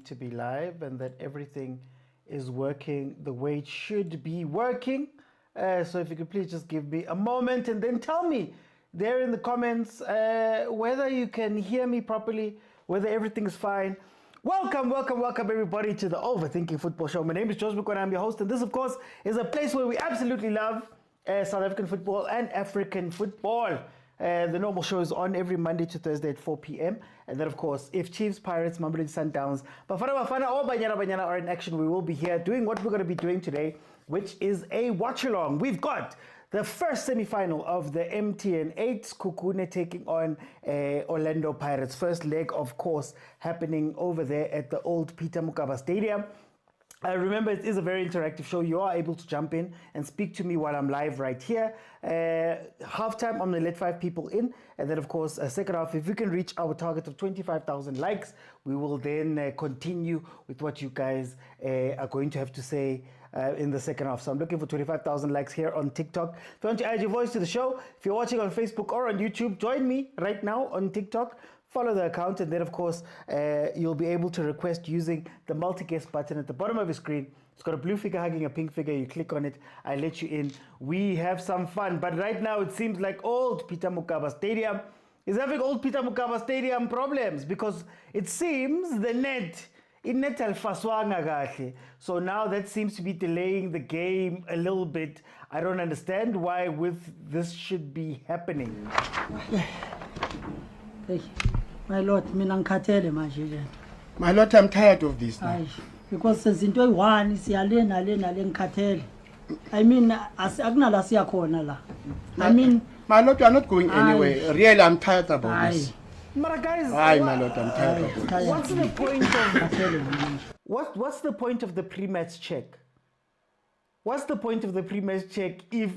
to be live and that everything is working the way it should be working. So if you could please just give me a moment and then tell me there in the comments whether you can hear me properly, whether everything is fine. Welcome everybody to the Overthinking Football Show. My name is George McCoy, I'm your host, and this of course is a place where we absolutely love South African football and African football. The normal show is on every Monday to Thursday at 4 p.m. And then, of course, if Chiefs, Pirates, mamelodi, Sundowns, bafana, or banyana are in action, we will be here doing what we're going to be doing today, which is a watch-along. We've got the first semi-final of the MTN 8, Sekhukhune taking on Orlando Pirates. First leg, of course, happening over there at the old Pitso Mosimane Stadium. Remember, it is a very interactive show. You are able to jump in and speak to me while I'm live right here. Halftime, I'm going to let 5 people in. And then, of course, second half, if we can reach our target of 25,000 likes, we will then continue with what you guys are going to have to say in the second half. So I'm looking for 25,000 likes here on TikTok. If you want to add your voice to the show, if you're watching on Facebook or on YouTube, join me right now on TikTok. Follow the account, and then, of course, you'll be able to request using the multi-guest button at the bottom of your screen. It's got a blue figure hugging a pink figure. You click on it, I let you in. We have some fun. But right now, it seems like old Pitso Mosimane Stadium is having old Pitso Mosimane Stadium problems because it seems the net alfaswanga kahle. So now that seems to be delaying the game a little bit. I don't understand why this should be happening. Hey, my lord, mina ngikhathele manje nje. My lord, I'm tired of this now. Because izinto eyi-1 siyalena lena le ngikhathele. I mean, akunala siya khona la. I mean, my lord, you are not going anywhere. Really, I'm tired about this. But guys, my lord, I'm tired of this. What's the point of what's the point of the pre-match check? What's the point of the pre-match check if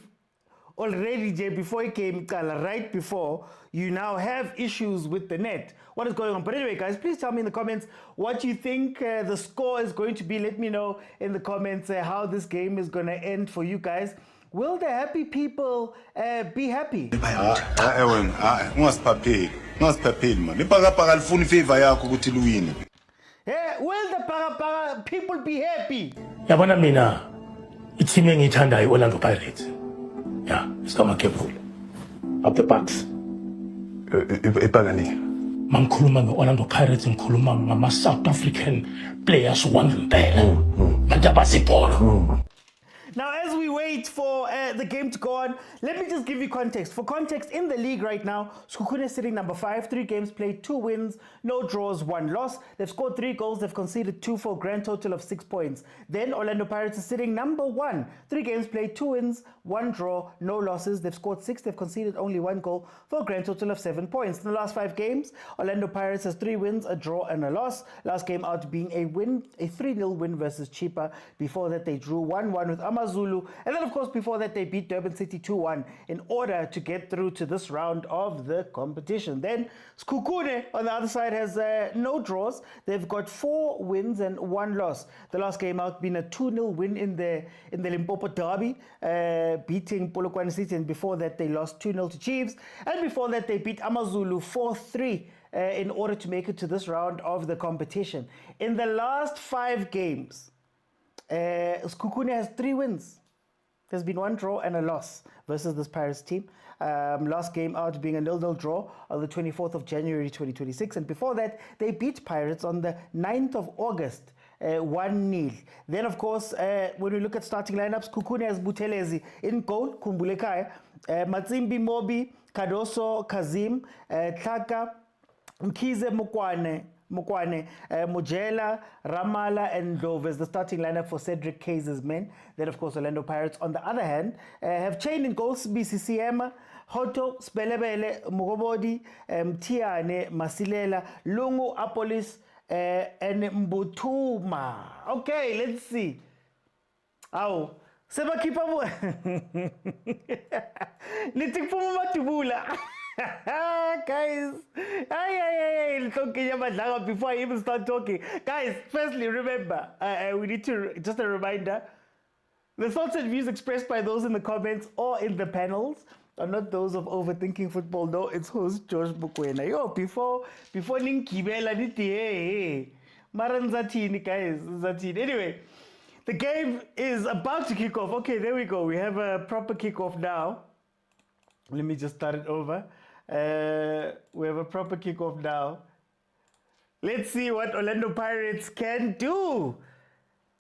already, Jay, before it came, right before, you now have issues with the net? What is going on? But anyway, guys, please tell me in the comments what you think the score is going to be. Let me know in the comments how this game is going to end for you guys. Will the happy people be happy? Will the para people be happy? Yabona mina i-team engiyithandayo i-Orlando Pirates. Yeah, it's got my careful. Up the Bucks. Mangikhuluma nge-Orlando Pirates, ngikhuluma ngama-South African players wangempela. Manjabasipolo. Now, as we wait for the game to go on, let me just give you context. For context, in the league right now, Sekhukhune is sitting number 5, 3 games played, 2 wins, no draws, 1 loss. They've scored 3 goals, they've conceded 2 for a grand total of 6 points. Then Orlando Pirates is sitting number 1, 3 games played, 2 wins, 1 draw, no losses. They've scored 6, they've conceded only 1 goal for a grand total of 7 points. In the last 5 games, Orlando Pirates has 3 wins, a draw, and a loss. Last game out being a win, a 3-0 win versus Chipa. Before that, they drew 1-1 with Zulu. And then, of course, before that, they beat Durban City 2-1 in order to get through to this round of the competition. Then, Sekhukhune, on the other side, has no draws. They've got 4 wins and 1 loss. The last game out being a 2-0 win in the Limpopo Derby, beating Polokwane City. And before that, they lost 2-0 to Chiefs. And before that, they beat Zulu 4-3 in order to make it to this round of the competition. In the last 5 games, Sekhukhune has 3 wins. There's been 1 draw and a loss versus this Pirates team. Last game out being a 0-0 draw on the 24th of January 2026. And before that, they beat Pirates on the 9th of August, 1-0. Then, of course, when we look at starting lineups, Sekhukhune has Buthelezi in goal, Kumbulekaya, Mazembe Mobi, Kadoso, Kazim, Tlaka, Mkhize Mokwane, Mojela, Ramala, and Dove as the starting lineup for Cedric Kaiser's men. Then, of course, Orlando Pirates, on the other hand, have chained in goals BCCM, Hoto, Spelebele, Mugobodi, Tiane, Masilela, Lungu, Apolis, and Mbutuma. Okay, let's see. Ow. Seba kipa mo. Nitikpo matubula. Guys, before I even start talking, guys, firstly, remember, we need to, just a reminder, the thoughts and views expressed by those in the comments or in the panels are not those of Overthinking Football. No, it's host George Mokwena. Yo, before Ninkibela niti, hey, Maran Zatini, guys. Zatini. Anyway, the game is about to kick off. Okay, there we go. We have a proper kickoff now. Let me just start it over. We have a proper kickoff now. Let's see what Orlando Pirates can do.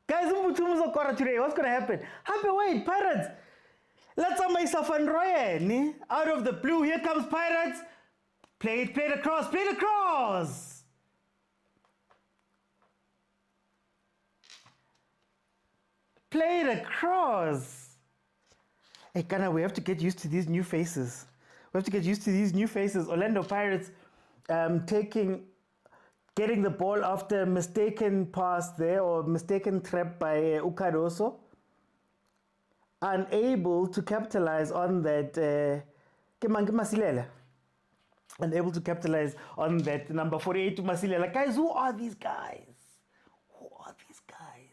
Guys, today, what's going to happen? Wait, Pirates. Let's myself and Ryan. Out of the blue, here comes Pirates. Play it across, play it across. Play it across. Hey, Kana, we have to get used to these new faces. We have to get used to these new faces. Orlando Pirates getting the ball after a mistaken pass there, or mistaken trap by Ukadoso. Unable to capitalize on that. Unable to capitalize on that number 48 to Masilela. Guys, who are these guys? Who are these guys?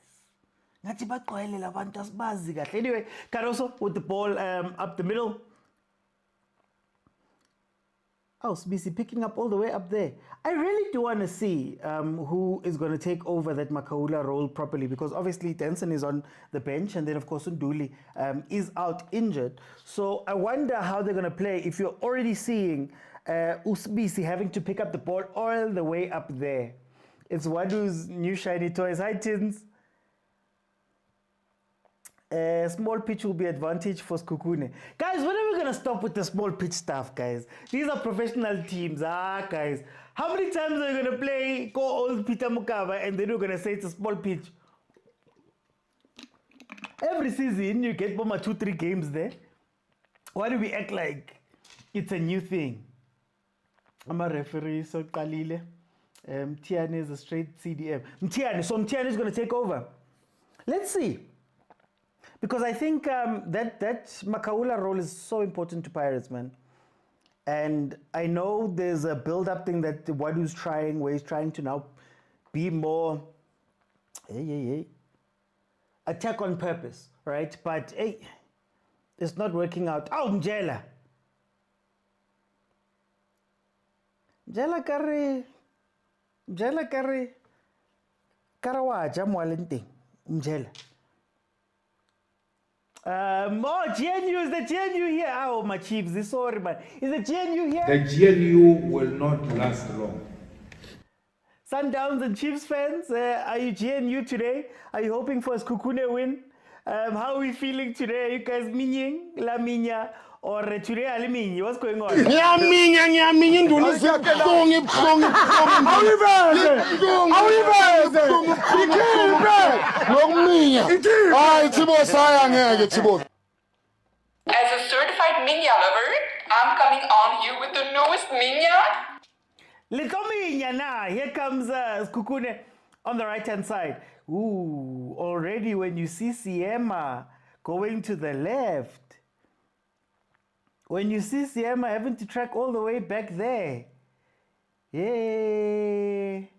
Anyway, Caruso with the ball up the middle. Oh, Sbisi picking up all the way up there. I really do want to see who is going to take over that Makaula role properly, because obviously Denson is on the bench, and then of course Nduli is out injured. So I wonder how they're going to play if you're already seeing Usbisi having to pick up the ball all the way up there. It's Wadu's new shiny toys. Hi, Tins. Small pitch will be advantage for Sekhukhune. Guys, when are we going to stop with the small pitch stuff, guys? These are professional teams. Guys. How many times are you going to play go old Peter Mukaba and then you're going to say it's a small pitch? Every season, you get 2-3 games there. Why do we act like it's a new thing? I'm a referee, so Kalile. Mtiani is a straight CDM. Mtiani is going to take over. Let's see. Because I think that Makaula role is so important to Pirates, man. And I know there's a build-up thing that Wadu's trying, where he's trying to now be more attack on purpose, right? But hey, it's not working out. Oh, Mjela Kare Karawaja Mwalente Mjela. GNU, is the GNU here? Oh, my Chiefs, sorry, man. Is the GNU here? The GNU will not last long. Sundowns and Chiefs fans, are you GNU today? Are you hoping for a Sekhukhune win? How are we feeling today? Are you guys minying, la minya, or today alimini? What's going on? As a certified minya lover, I'm coming on here with the newest minya. Little minya now. Here comes Sekhukhune on the right-hand side. Ooh, already when you see Siema going to the left, when you see Siema having to track all the way back there, yay.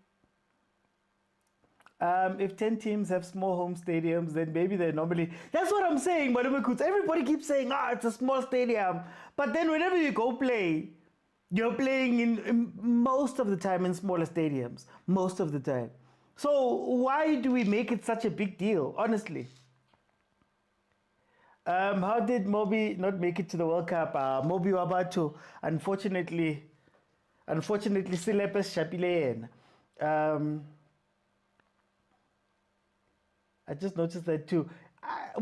If 10 teams have small home stadiums, then maybe they're normally... That's what I'm saying, Madumakuts. Everybody keeps saying, it's a small stadium. But then whenever you go play, you're playing in most of the time in smaller stadiums. Most of the time. So why do we make it such a big deal, honestly? How did Mobi not make it to the World Cup? Mobi Wabatu, unfortunately, Silepes Chapilean. I just noticed that too.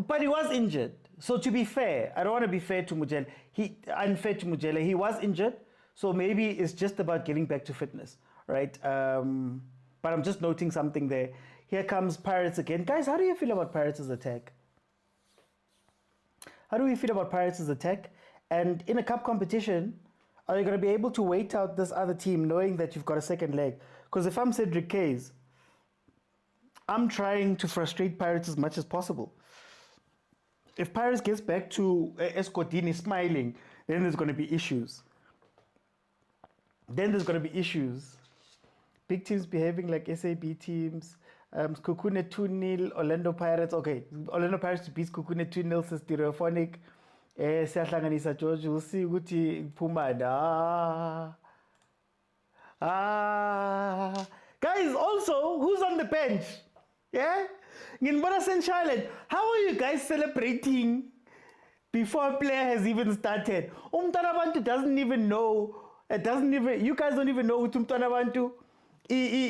But he was injured. So to be fair, I don't want to be fair to Mujela. Unfair to Mujela. He was injured. So maybe it's just about getting back to fitness, right? But I'm just noting something there. Here comes Pirates again. Guys, how do you feel about Pirates' attack? How do we feel about Pirates' attack? And in a cup competition, are you going to be able to wait out this other team knowing that you've got a second leg? Because if I'm Cedric Kays, I'm trying to frustrate Pirates as much as possible. If Pirates gets back to Escotini smiling, then there's going to be issues. Big teams behaving like SAB teams. Sekhukhune 2-0, Orlando Pirates. Okay, Orlando Pirates to beat Sekhukhune 2-0 says Stereophonic. Siyahlanganisa George, we'll see ukuthi Pumada. Guys, also, who's on the bench? Yeah? Nginbona St. Charlotte, how are you guys celebrating before a player has even started? Umntwana doesn't even know. You guys don't even know ukuthi umntwana abantu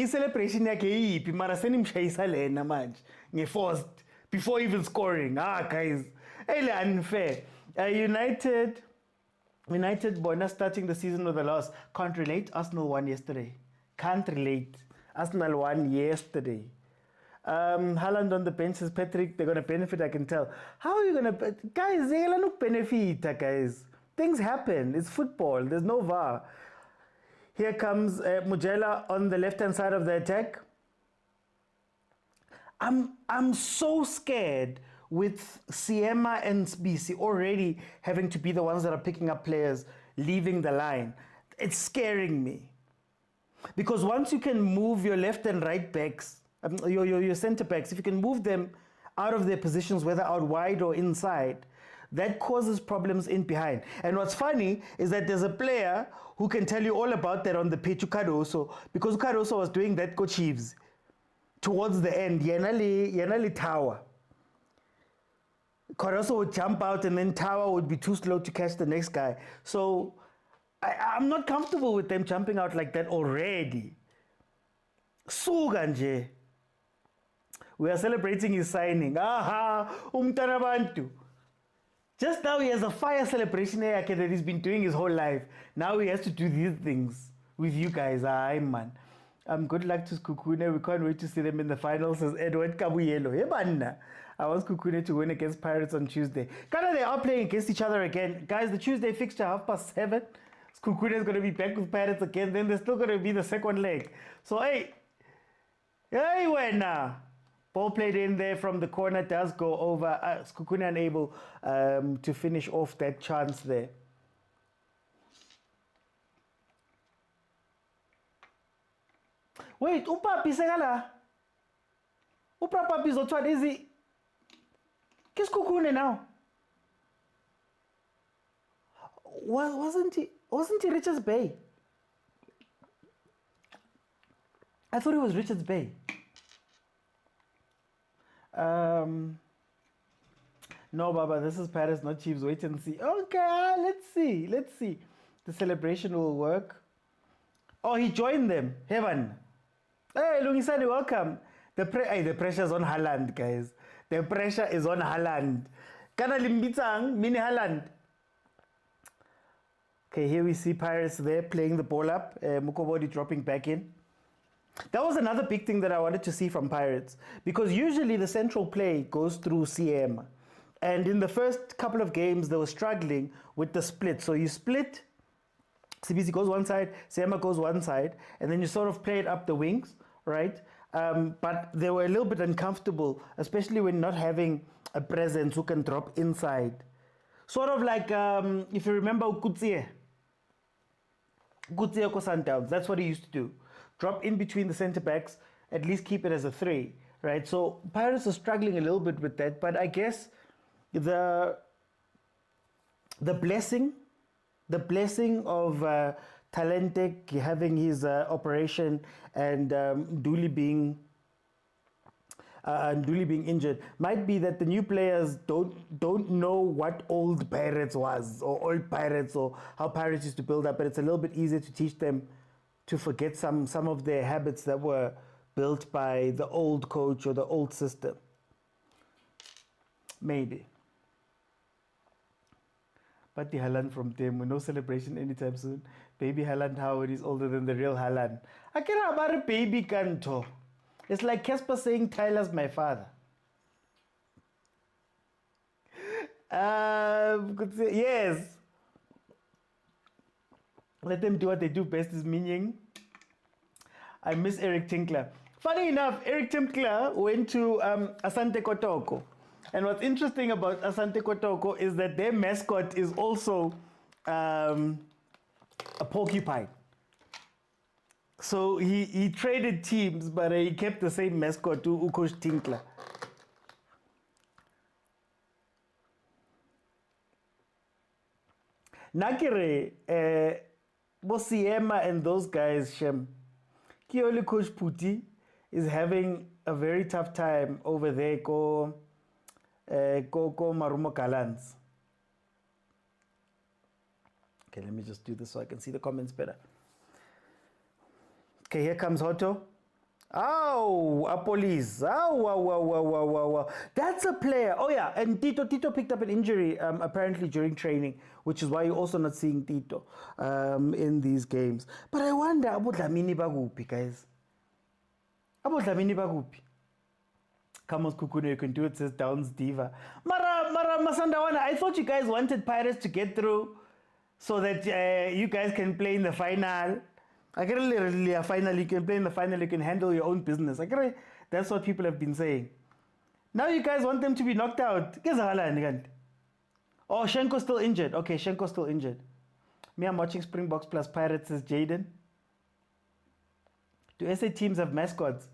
celebration yakhe yiphi mara senimshayisa lena manje ngeforced before even scoring. Guys, unfair. United Bona starting the season with a loss. Can't relate. Arsenal won yesterday. Can't relate. Arsenal won yesterday. Haaland on the bench says, Patrick, they're going to benefit, I can tell. How are you going to... Guys, they're going to benefit, guys. Things happen. It's football. There's no VAR. Here comes Mujela on the left-hand side of the attack. I'm so scared with Siema and Sbisi already having to be the ones that are picking up players, leaving the line. It's scaring me. Because once you can move your left and right backs, your center backs, if you can move them out of their positions, whether out wide or inside, that causes problems in behind. And what's funny is that there's a player who can tell you all about that on the pitch, Ukadoso, because Ukadoso was doing that CAF Chiefs towards the end. Yanali Tower. Ukadoso would jump out and then Tower would be too slow to catch the next guy. So I'm not comfortable with them jumping out like that already. Suganje. We are celebrating his signing. Aha, umtanabantu. Just now he has a fire celebration here that he's been doing his whole life. Now he has to do these things with you guys. Man. Good luck to Sekhukhune. We can't wait to see them in the finals, says Edward Kabuyelo. Hey, man. I want Sekhukhune to win against Pirates on Tuesday. Kind of they are playing against each other again. Guys, the Tuesday fixture 7:30. Sekhukhune is going to be back with Pirates again. Then there's still going to be the second leg. So, hey, when ball played in there from the corner does go over. Sekhukhune unable to finish off that chance there. Wait, Upapi Segala. Upapi Zotwa, is he? Kiss Sekhukhune now. Wasn't he Richards Bay? I thought it was Richards Bay. No, Baba, this is Paris, not Chiefs. Wait and see. Okay, let's see. The celebration will work. Oh, he joined them. Heaven. Hey, Lungisani, welcome. The pressure's on Haaland, guys. The pressure is on Haaland. Kana limbitsang, mini Haaland. Okay, here we see Pirates there playing the ball up. Mukobodi dropping back in. That was another big thing that I wanted to see from Pirates, because usually the central play goes through CM. And in the first couple of games, they were struggling with the split. So you split, CBC goes one side, CM goes one side, and then you sort of play it up the wings, right? But they were a little bit uncomfortable, especially when not having a presence who can drop inside. Sort of like, if you remember Ukutsie ko Sundowns, that's what he used to do. Drop in between the center backs, at least keep it as a 3, right? So Pirates are struggling a little bit with that, but I guess the blessing of Talentek having his operation and Dooley being injured might be that the new players don't know what old Pirates was, or old Pirates, or how Pirates used to build up, but it's a little bit easier to teach them to forget some of their habits that were built by the old coach or the old system. Maybe. But the Haaland from Temu, no celebration anytime soon. Baby Haaland Howard is older than the real Haaland. I care about a baby canto. It's like Casper saying Tyler's my father. Yes. Let them do what they do best, is meaning. I miss Eric Tinkler. Funny enough, Eric Tinkler went to Asante Kotoko. And what's interesting about Asante Kotoko is that their mascot is also a porcupine. So he traded teams, but he kept the same mascot to Ukosh Tinkler. Nakire, Bosiema and those guys, Shem, Kioli Coach Puti is having a very tough time over there. Go Marumo Kalans. Okay, let me just do this so I can see the comments better. Okay, here comes Hoto. Oh, Apolis. Oh. That's a player. Oh, yeah. And Tito picked up an injury apparently during training, which is why you're also not seeing Tito in these games. But I wonder, Abu Dlamini Bagupi, guys. Abu Dlamini Bagupi. Come on, Sekhukhune, you can do it, says Downs Diva. Mara Masandawana, I thought you guys wanted Pirates to get through so that you guys can play in the final. I get literally a final, you can play in the final, you can handle your own business. That's what people have been saying. Now you guys want them to be knocked out. Oh, Shenko's still injured. Okay, Shenko's still injured. Me, I'm watching Springboks plus Pirates, says Jaden. Do SA teams have mascots?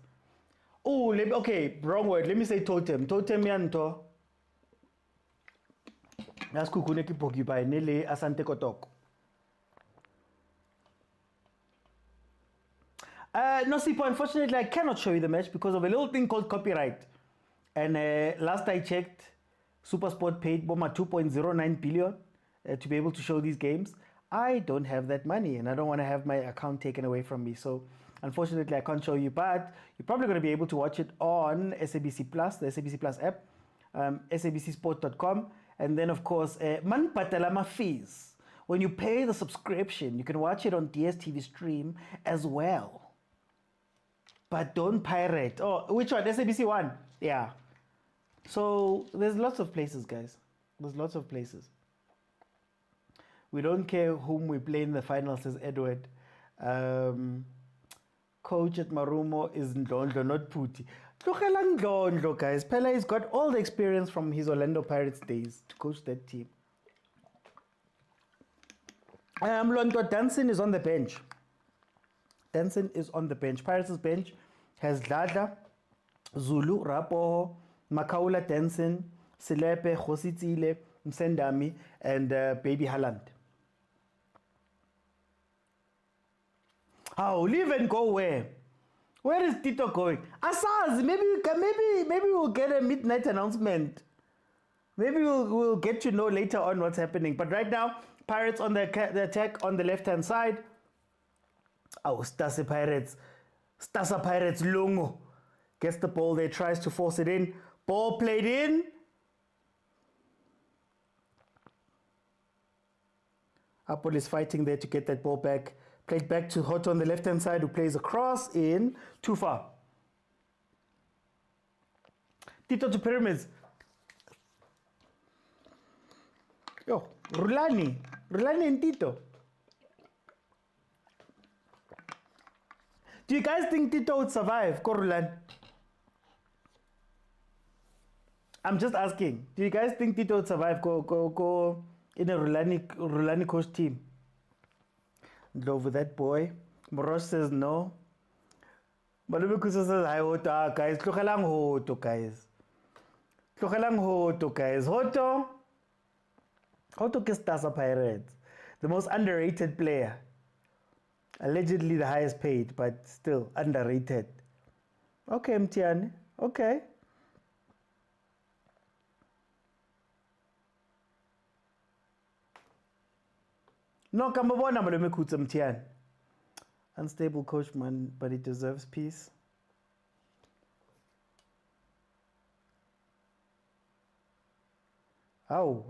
Oh, okay, wrong word. Let me say totem. Totem yanto. That's Sekhukhune ki porcupine, nele asante kotoko. No, Sipo, unfortunately, I cannot show you the match because of a little thing called copyright. And last I checked, Supersport paid Boma 2.09 billion to be able to show these games. I don't have that money and I don't want to have my account taken away from me. So, unfortunately, I can't show you, but you're probably going to be able to watch it on SABC Plus, the SABC Plus app, sabcsport.com. And then, of course, man patalama fees. When you pay the subscription, you can watch it on DSTV stream as well. But don't pirate. Oh, which one? SABC 1? Yeah. So there's lots of places, guys. There's lots of places. We don't care whom we play in the final, says Edward. Coach at Marumo is Ndlondlo, not Puti. Tlogelang Ndlondlo, guys. Pele's got all the experience from his Orlando Pirates days to coach that team. Lonto Danson is on the bench. Danson is on the bench. Pirates' bench has Dladla, Zulu, Rapoho, Makaula Danson, Silepe, Khositsile, Msendami, and Baby Haaland. Oh, leave and go where? Where is Tito going? Asaz, maybe we'll get a midnight announcement. Maybe we'll get to know later on what's happening. But right now, Pirates on the attack on the left-hand side. Oh, Stasa Pirates, Lungo gets the ball there, tries to force it in. Ball played in. Apple is fighting there to get that ball back. Played back to Hoto on the left-hand side, who plays across in. Too far. Tito to Pyramids. Yo, Rulani and Tito. Do you guys think Tito would survive, Korulan? I'm just asking. Do you guys think Tito would survive, go in a Rulani coach team? Love with that boy. Morosh says no. Malubukusa says hi, Hoto, guys. Tlogelang Hoto, guys. Tlogelang Hoto, guys. Hoto Kistasa Pirates. The most underrated player. Allegedly the highest paid, but still underrated. Okay, Mtiani. Okay. No, Kambabona Malumekutsa Mtiani. Unstable coach, man, but he deserves peace. Oh.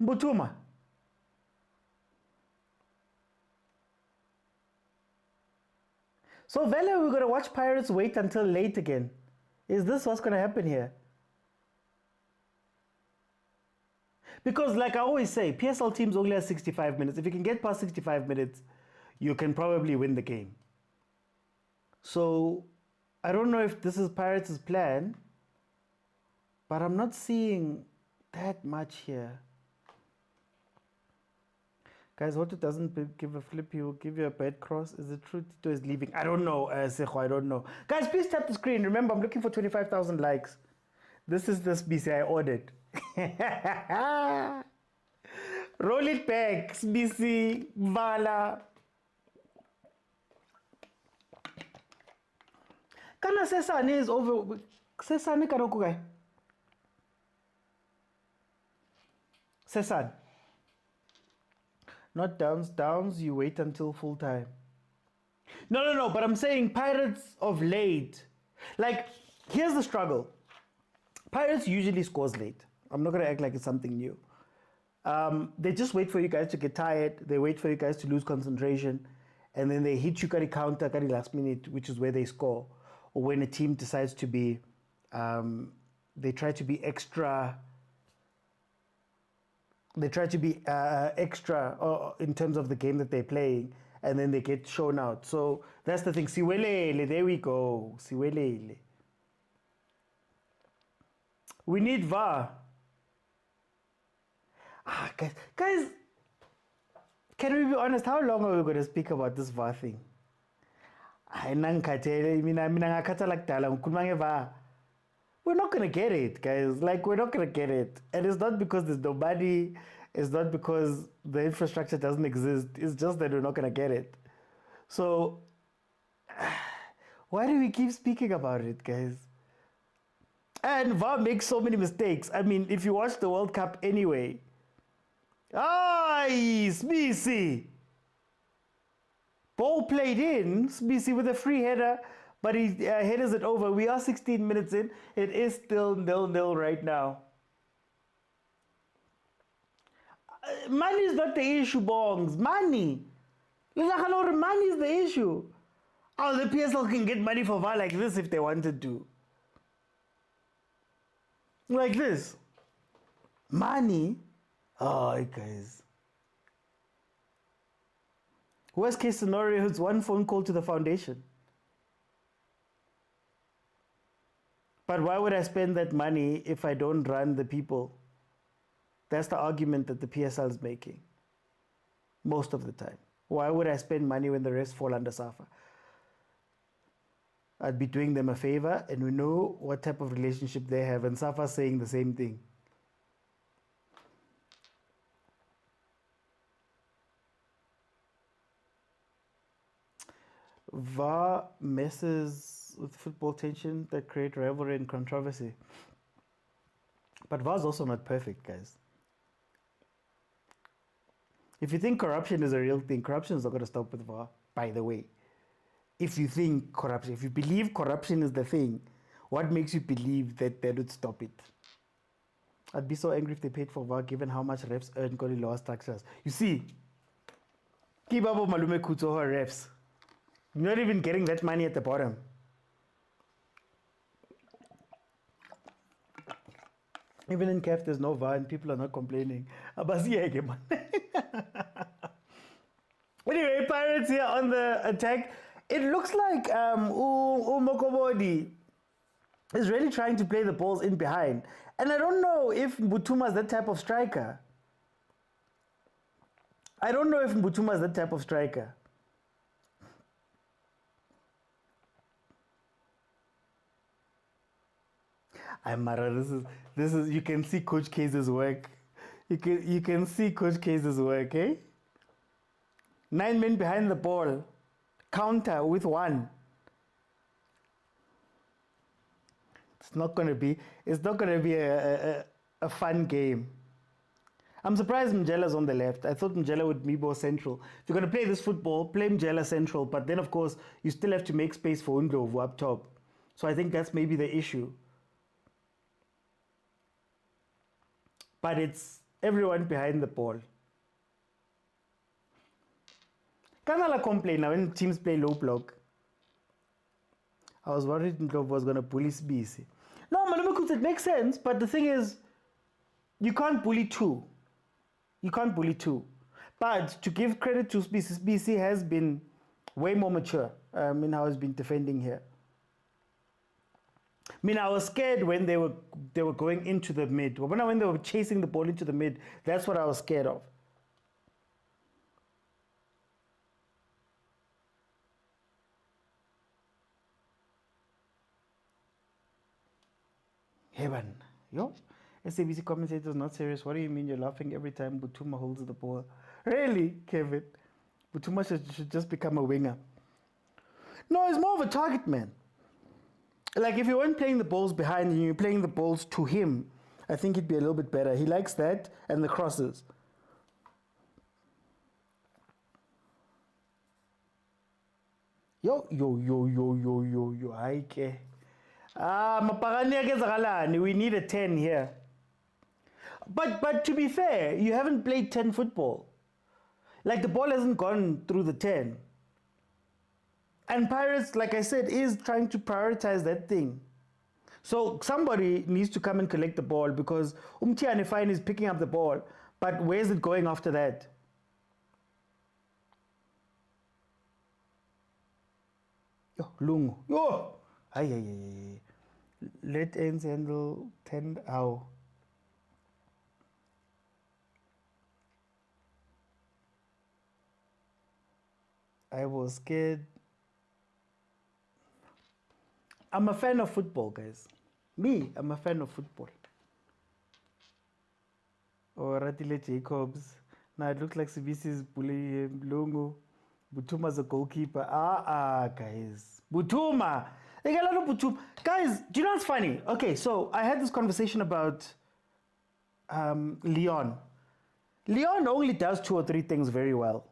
Mbutuma. So, Vele, we're going to watch Pirates wait until late again. Is this what's going to happen here? Because, like I always say, PSL teams only have 65 minutes. If you can get past 65 minutes, you can probably win the game. So, I don't know if this is Pirates' plan, but I'm not seeing that much here. Guys, Hoto doesn't give a flip, he will give you a bad cross. Is it true Tito is leaving? I don't know, Sekho, I don't know. Guys, please tap the screen. Remember, I'm looking for 25,000 likes. This is this BC I ordered. Roll it back, BC, Vala. Kana Sesane is over. Sesane Karoku guy. Sesan. Not Downs. Downs, you wait until full time. No, but I'm saying Pirates of late. Like, here's the struggle. Pirates usually scores late. I'm not going to act like it's something new. They just wait for you guys to get tired. They wait for you guys to lose concentration. And then they hit you kari counter, kari last minute, which is where they score. Or when a team decides to be, they try to be extra. They try to be extra in terms of the game that they're playing, and then they get shown out. So that's the thing. Siwelele, there we go. Siwelele. We need VAR. Guys, can we be honest? How long are we going to speak about this VAR thing? We're not going to get it, guys. Like, we're not going to get it. And it's not because there's nobody. It's not because the infrastructure doesn't exist. It's just that we're not going to get it. So, why do we keep speaking about it, guys? And VAR makes so many mistakes. I mean, if you watch the World Cup anyway. Smisi. Ball played in. Smisi with a free header. But he headers it over. We are 16 minutes in. It is still 0-0 right now. Money is not the issue, Bongs. Money. Money is the issue. Oh, the PSL can get money for VAR like this if they wanted to. Like this. Money. Oh, guys. Worst case scenario is one phone call to the foundation. But why would I spend that money if I don't run the people? That's the argument that the PSL is making most of the time. Why would I spend money when the rest fall under SAFA? I'd be doing them a favor, and we know what type of relationship they have, and SAFA's saying the same thing. VAR messes with football tension that create rivalry and controversy. But VAR is also not perfect, guys. If you think corruption is a real thing, corruption is not going to stop with VAR, by the way. If you think corruption, if you believe corruption is the thing, what makes you believe that they would stop it? I'd be so angry if they paid for VAR given how much refs earn calling lower structures. You see, keep up with Malume Kutsoho refs. You're not even getting that money at the bottom. Even in CAF, there's no VAR and people are not complaining. Anyway, Pirates here on the attack. It looks like Mokobodi is really trying to play the balls in behind. And I don't know if Mbutuma's that type of striker. I'm Mara, this is you can see Coach Kaiser's work. You can see Coach Kaiser's work, eh? 9 men behind the ball. Counter with 1. It's not gonna be a fun game. I'm surprised Mjela's on the left. I thought Mjela would be more central. If you're gonna play this football, play Mjela central, but then of course you still have to make space for Ndlovu up top. So I think that's maybe the issue. But it's everyone behind the ball. Kanala complain now when teams play low block. I was worried Ndlovu was going to bully BC. No, Malume, it makes sense, but the thing is, you can't bully 2. But to give credit to BC has been way more mature in how it's been defending here. I mean, I was scared when they were going into the mid. When they were chasing the ball into the mid, that's what I was scared of. Heaven, yo, SABC commentator's not serious. What do you mean you're laughing every time Butuma holds the ball? Really, Kevin? Butuma should just become a winger. No, he's more of a target man. Like if you weren't playing the balls behind and you're playing the balls to him, I think it'd be a little bit better. He likes that and the crosses. Yo, Haike. We need a 10 here. But to be fair, you haven't played 10 football. Like the ball hasn't gone through the 10. And Pirates, like I said, is trying to prioritize that thing. So somebody needs to come and collect the ball because Umtiane Fine is picking up the ball. But where's it going after that? Yo, Lungu. Yo! Ay. Let ends handle 10. How? I was scared. I'm a fan of football, guys. I'm a fan of football. Oh, Ratile Jacobs. Now it looks like Sibisi's bullying him. Lungu. Butuma's a goalkeeper. Guys. Butuma. They got a lot of Butuma. Guys, do you know what's funny? Okay, so I had this conversation about Leon. Leon only does 2 or 3 things very well.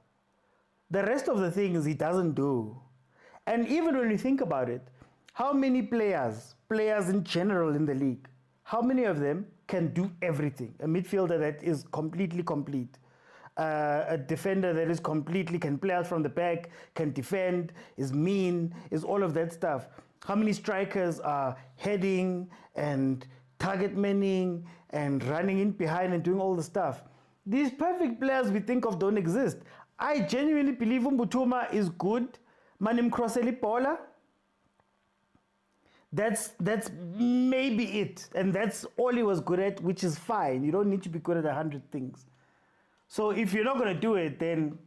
The rest of the things he doesn't do. And even when you think about it, how many players in general in the league, how many of them can do everything? A midfielder that is completely complete. A defender that is completely, can play out from the back, can defend, is mean, is all of that stuff. How many strikers are heading and target manning and running in behind and doing all the stuff? These perfect players we think of don't exist. I genuinely believe Mbutuma is good. Manim Crosseli Paula. That's maybe it. And that's all he was good at, which is fine. You don't need to be good at 100 things. So if you're not going to do it, then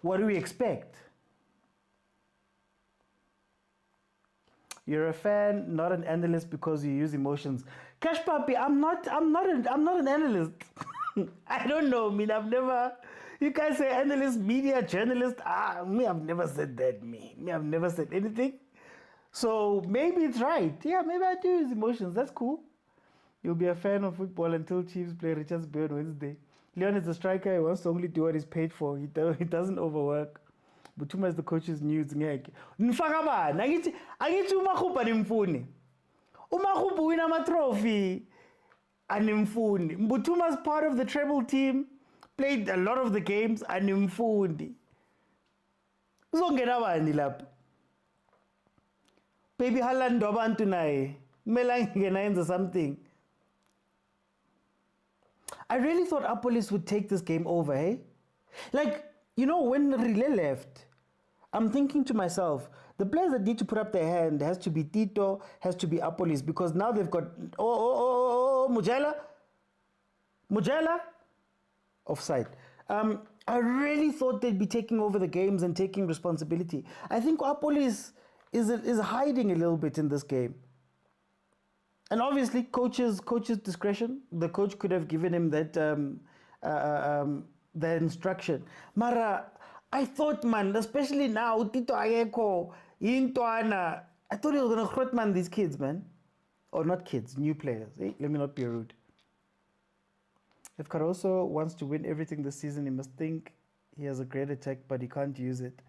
what do we expect? You're a fan, not an analyst because you use emotions. Cash Papi, I'm not an analyst. I don't know. I mean, I've never. You guys say analyst, media, journalist. Me, I've never said that. Me, I've never said anything. So maybe it's right. Yeah, maybe I do use emotions. That's cool. You'll be a fan of football until Chiefs play Richards Bay on Wednesday. Leon is a striker. He wants to only do what he's paid for. He doesn't overwork. Butuma is the coach's news. Nfaka angithi uMakhupa nimfuni. uMakhupa win ama-trophy animfuni. Butuma is part of the treble team. Played a lot of the games animfundi. Uzongena bani lapha? Baby Haaland abantu naye. Kumele angene something. I really thought Apolis would take this game over, hey? Like, you know, when Relay left, I'm thinking to myself, the players that need to put up their hand has to be Tito, has to be Apolis, because now they've got, Mujela, offside. I really thought they'd be taking over the games and taking responsibility. I think Apolis is hiding a little bit in this game. And obviously, coach's discretion. The coach could have given him that that instruction. Mara, I thought, man, especially now, Tito Ayeko, Intuana, I thought he was going to hurt, man, these kids, man. Or not kids, new players. Hey, let me not be rude. If Caruso wants to win everything this season, he must think he has a great attack, but he can't use it.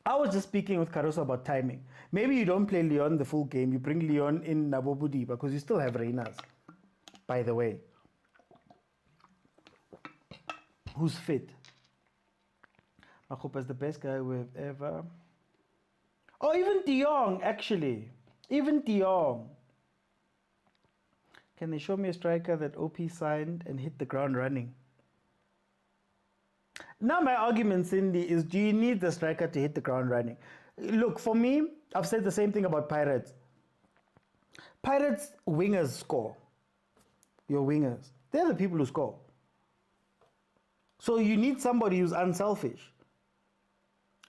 I was just speaking with Caruso about timing. Maybe you don't play Leon the full game. You bring Leon in Nabobudi because you still have Reynas, by the way. Who's fit? Makhupa is the best guy we've ever... Oh, even De Jong, actually. Even De Jong. Can they show me a striker that OP signed and hit the ground running? Now my argument, Cindy, is do you need the striker to hit the ground running? Look, for me, I've said the same thing about Pirates. Pirates wingers score. Your wingers. They're the people who score. So you need somebody who's unselfish.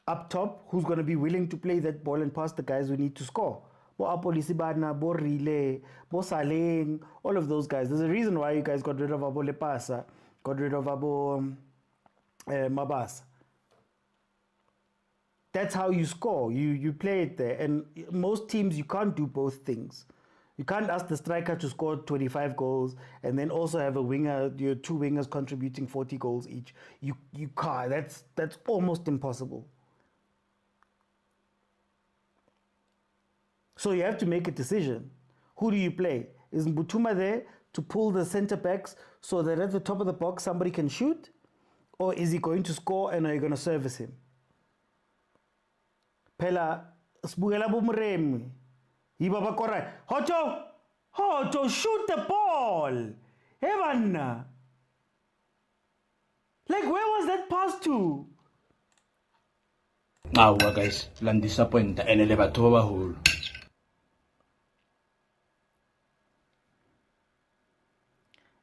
Up top, who's going to be willing to play that ball and pass the guys who need to score. Bo Apolisibana, Bo Rile, Bo Saleng, all of those guys. There's a reason why you guys got rid of Abo Lepasa, got rid of Abo... Mabas. That's how you score. You play it there. And most teams, you can't do both things. You can't ask the striker to score 25 goals and then also have a winger, your two wingers contributing 40 goals each. You can't. That's almost impossible. So you have to make a decision. Who do you play? Is Mbutuma there to pull the centre backs so that at the top of the box somebody can shoot? Or is he going to score and are you going to service him? Pela, sbugela bumremi. Ibaba kora. Hocho, shoot the ball. Heaven. Like, where was that pass to? Awa guys, lang disappoint and le batho ba baholo.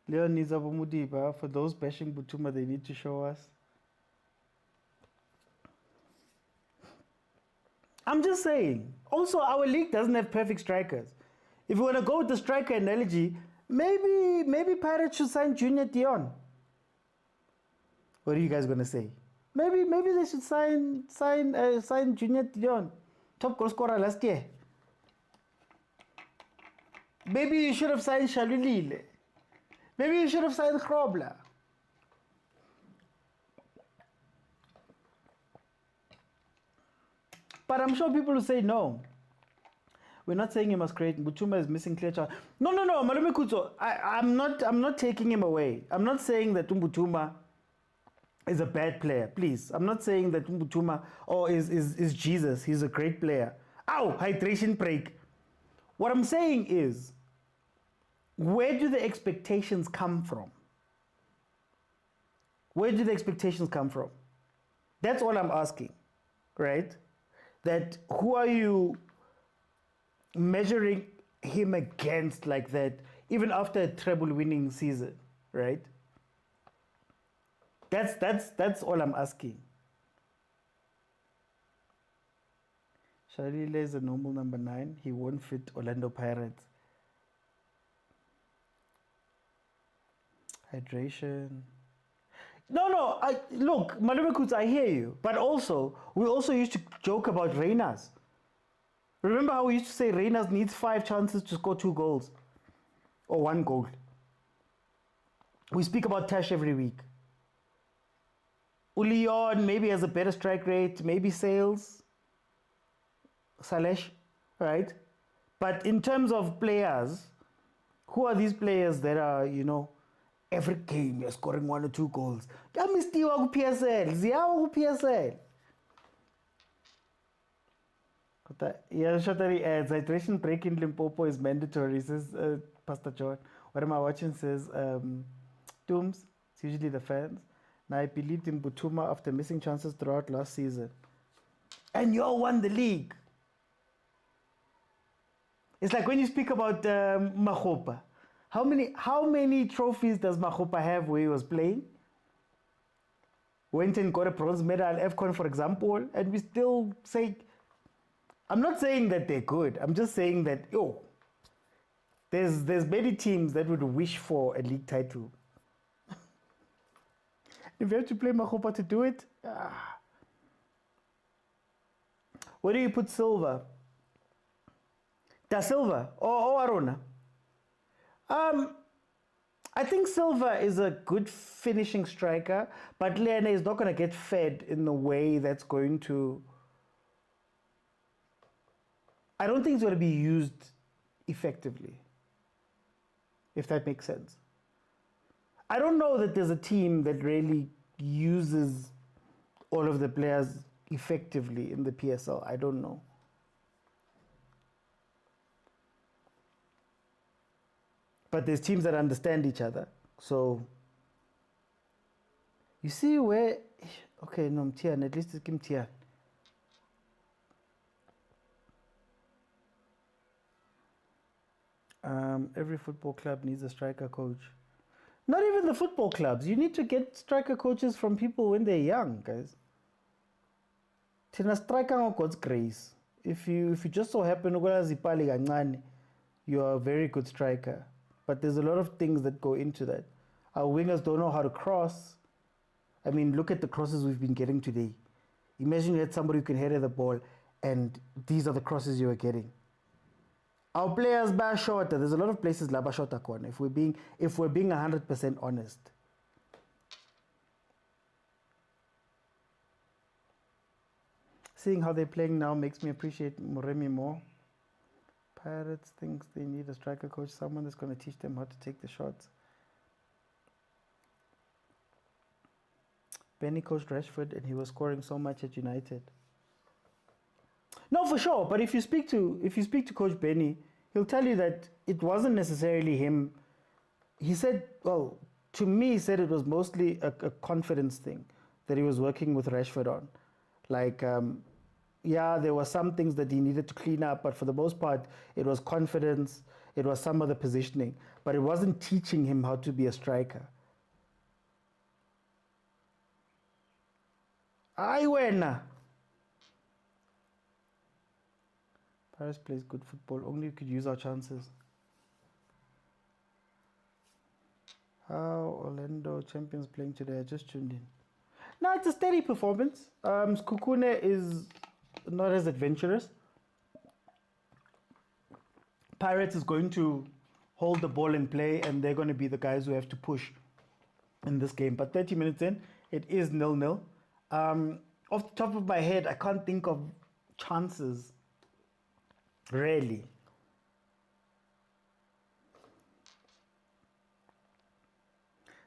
Leon needs Mudiba. For those bashing Butuma, they need to show us. I'm just saying. Also, our league doesn't have perfect strikers. If you want to go with the striker analogy, maybe Pirates should sign Junior Dion. What are you guys gonna say? Maybe they should sign Junior Dion, top goal scorer last year. Maybe you should have signed Shalulile. Maybe you should have signed Krobler. But I'm sure people will say no. We're not saying he must create. Butuma is missing clear chance. No, Malume Kuto. I'm not taking him away. I'm not saying that Butuma is a bad player. Please. I'm not saying that Butuma is Jesus. He's a great player. Ow, hydration break. What I'm saying is, where do the expectations come from? Where do the expectations come from? That's all I'm asking, right? That who are you measuring him against like that, even after a treble winning season, right? That's all I'm asking. Shalile is a normal number 9. He won't fit Orlando Pirates. Hydration. No. Look, Malume Kuts, I hear you. But also, we also used to joke about Reyners. Remember how we used to say Reyners needs 5 chances to score 2 goals? Or 1 goal. We speak about Tash every week. Ulion maybe has a better strike rate, maybe Sales. Salesh, right? But in terms of players, who are these players that are, every game you're scoring 1 or 2 goals? Yamistiwa ku PSL, ziyawa ku PSL. Yeah, Shatari adds, hydration break in Limpopo is mandatory, says Pastor John. What am I watching? Says Dooms, it's usually the fans. Now I believed in Butuma after missing chances throughout last season. And you all won the league. It's like when you speak about Makgopa. How many trophies does Makgopa have where he was playing? Went and got a bronze medal at AFCON, for example, and we still say, I'm not saying that they're good. I'm just saying that, there's many teams that would wish for a league title. If you have to play Makgopa to do it, where do you put Silva? Da Silva or Arona? I think Silva is a good finishing striker, but Lene is not going to get fed in the way that's going to... I don't think it's going to be used effectively, if that makes sense. I don't know that there's a team that really uses all of the players effectively in the PSL. I don't know. But there's teams that understand each other. So, you see where... Okay, no, Mtian, at least it's Kim Tian. Every football club needs a striker coach. Not even the football clubs. You need to get striker coaches from people when they're young, guys. Tina striker on God's grace. If you just so happen you're a very good striker. But there's a lot of things that go into that. Our wingers don't know how to cross. I mean, look at the crosses we've been getting today. Imagine you had somebody who can header the ball, and these are the crosses you were getting. Our players by shorter. There's a lot of places like shorter corner. If we're being 100% honest. Seeing how they're playing now makes me appreciate Moremi more. Pirates thinks they need a striker coach, someone that's going to teach them how to take the shots. Benny coached Rashford and he was scoring so much at United. No, for sure. But if you speak to Coach Benny, he'll tell you that it wasn't necessarily him. He said, well, to me, he said it was mostly a confidence thing that he was working with Rashford on. Like, yeah, there were some things that he needed to clean up, but for the most part, it was confidence. It was some of the positioning, but it wasn't teaching him how to be a striker. Ay, wena. Paris plays good football. Only we could use our chances. How Orlando Champions playing today? I just tuned in. No, it's a steady performance. Sekhukhune is not as adventurous. Pirates is going to hold the ball and play, and they're going to be the guys who have to push in this game. But 30 minutes in, it is 0-0. Off the top of my head, I can't think of chances. Really.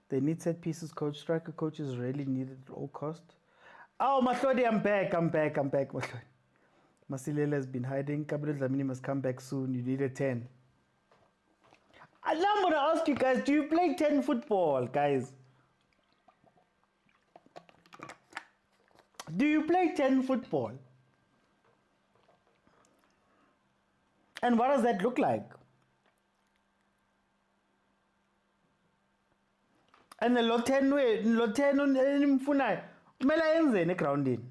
They need set pieces coach. Striker coach is really needed at all cost. Oh, Mahlodi, I'm back, Mahlodi. Masilela has been hiding. Gabriel Dlamini must come back soon. You need a 10. And now I'm going to ask you guys, do you play 10 football, guys? Do you play 10 football? And what does that look like? And the loten way, loten mfunai, mela enze ne grounding.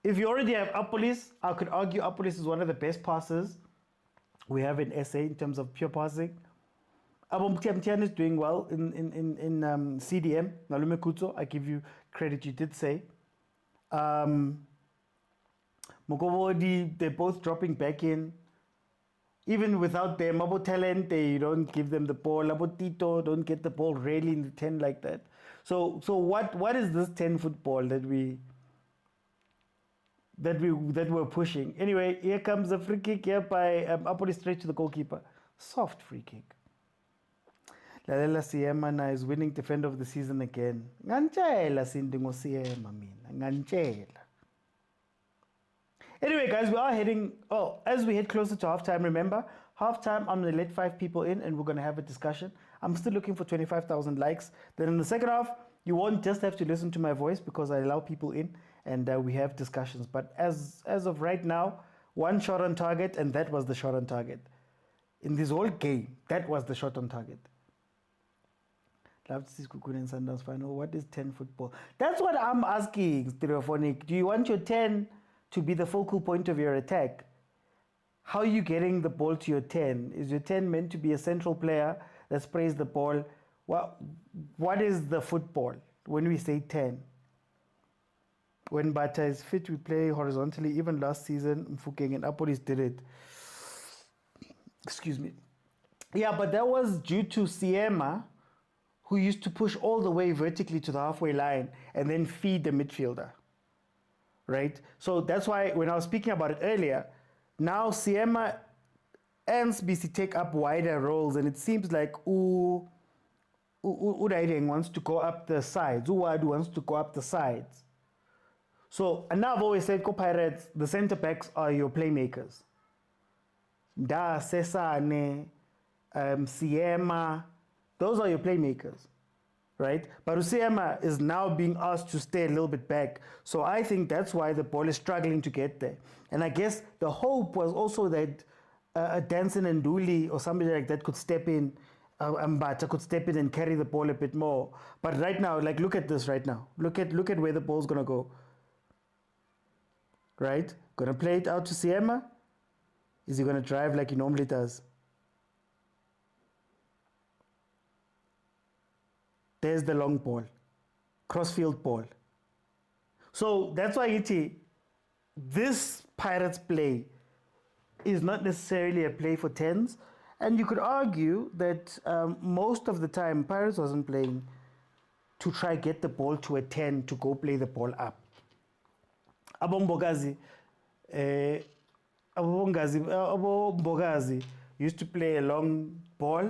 If you already have Apolis, I could argue Apolis is one of the best passers we have in SA in terms of pure passing. Abomtiamtian is doing well in CDM. Nalume Kutso, I give you credit, you did say. Mokobodi, they're both dropping back in. Even without them, Abo Talente, you don't give them the ball. Abo Tito, don't get the ball really in the 10 like that. So what is this 10 football that we're pushing? Anyway, here comes a free kick here by Apoli straight to the goalkeeper. Soft free kick. Lalela Siema is winning defender of the season again. Nganchela sindingo Siema mina. Nganchela. Anyway, guys, we are heading, as we head closer to halftime, remember, halftime, I'm going to let 5 people in and we're going to have a discussion. I'm still looking for 25,000 likes. Then in the second half, you won't just have to listen to my voice because I allow people in and we have discussions. But as of right now, 1 shot on target, and that was the shot on target. In this whole game, that was the shot on target. Love to see Sekhukhune and Sundowns final. What is 10 football? That's what I'm asking, Stereophonic. Do you want your 10 to be the focal point of your attack? How are you getting the ball to your 10? Is your 10 meant to be a central player that sprays the ball? What is the football when we say 10? When Bata is fit, we play horizontally. Even last season, Mfukeng and Apolis did it. Excuse me. Yeah, but that was due to Siema, who used to push all the way vertically to the halfway line and then feed the midfielder. Right? So that's why when I was speaking about it earlier, now Siema and BC take up wider roles, and it seems like Udaideng wants to go up the sides. Uwadu wants to go up the sides. So, and now I've always said, Pirates, the center backs are your playmakers. Da, Sesane, Siema, those are your playmakers. Right? But Usiema is now being asked to stay a little bit back. So I think that's why the ball is struggling to get there. And I guess the hope was also that a Danson and Dooley or somebody like that could step in, Mbata could step in and carry the ball a bit more. But right now, like, look at this right now. Look at where the ball's going to go. Right? Going to play it out to Siema? Is he going to drive like he normally does? There's the long ball, crossfield ball. So that's why this Pirates play is not necessarily a play for 10s. And you could argue that most of the time, Pirates wasn't playing to try get the ball to a 10 to go play the ball up. Abombogazi used to play a long ball.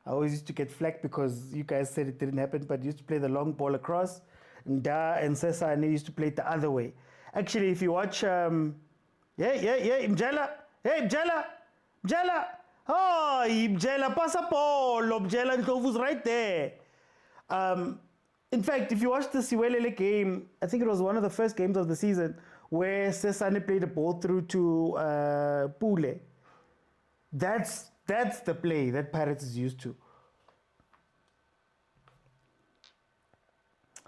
I always used to get flack because you guys said it didn't happen, but used to play the long ball across. Nda and Sesane used to play it the other way. Actually, if you watch, Mjela, oh, Mjela, pasa polo, Mjela Ndlovu's right there. In fact, if you watch the Siwelele game, I think it was one of the first games of the season where Sesane played the ball through to Pule. That's the play that Pirates is used to.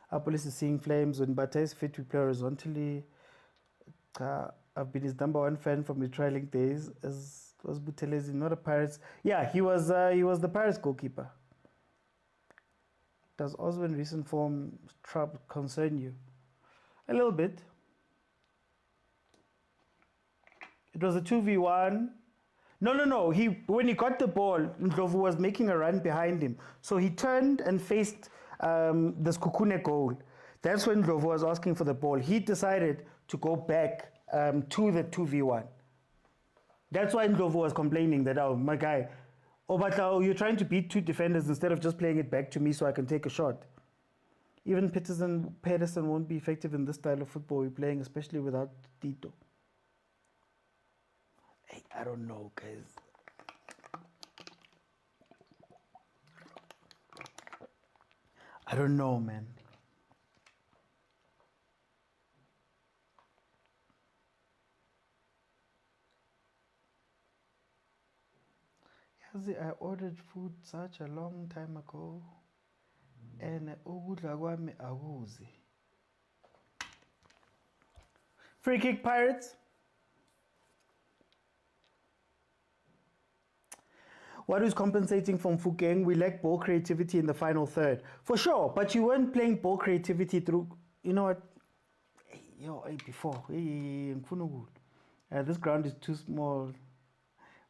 Our police is seeing flames. When Bata is fit, we play horizontally. I've been his #1 fan from the trailing days. As was Buthelezi, not a Pirates. Yeah, he was the Pirates goalkeeper. Does Osborne's recent form concern you? A little bit. It was a 2v1. No. When he got the ball, Ndlovu was making a run behind him. So he turned and faced the Sekhukhune goal. That's when Ndlovu was asking for the ball. He decided to go back to the 2v1. That's why Ndlovu was complaining that, oh, my guy, you're trying to beat two defenders instead of just playing it back to me so I can take a shot. Even Pedersen won't be effective in this style of football we're playing, especially without Tito. Hey, I don't know, guys. I don't know, man. Yazi, I ordered food such a long time ago, and ukudla kwami akuzi. Free kick, Pirates. What is compensating from Fukeng? We lack ball creativity in the final third. For sure, but you weren't playing ball creativity through, you know what? Before. This ground is too small.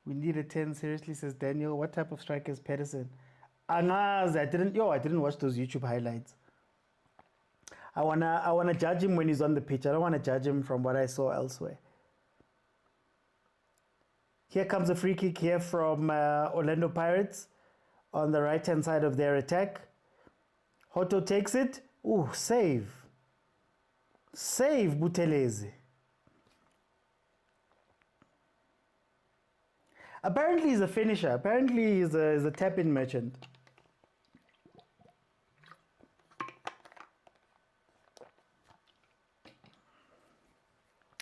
We need a 10, seriously, says Daniel. What type of striker is Pedersen? I didn't watch those YouTube highlights. I wanna judge him when he's on the pitch. I don't want to judge him from what I saw elsewhere. Here comes a free kick here from Orlando Pirates on the right-hand side of their attack. Hoto takes it. Ooh, save. Save, Buthelezi. Apparently he's a finisher. Apparently he's a tap-in merchant.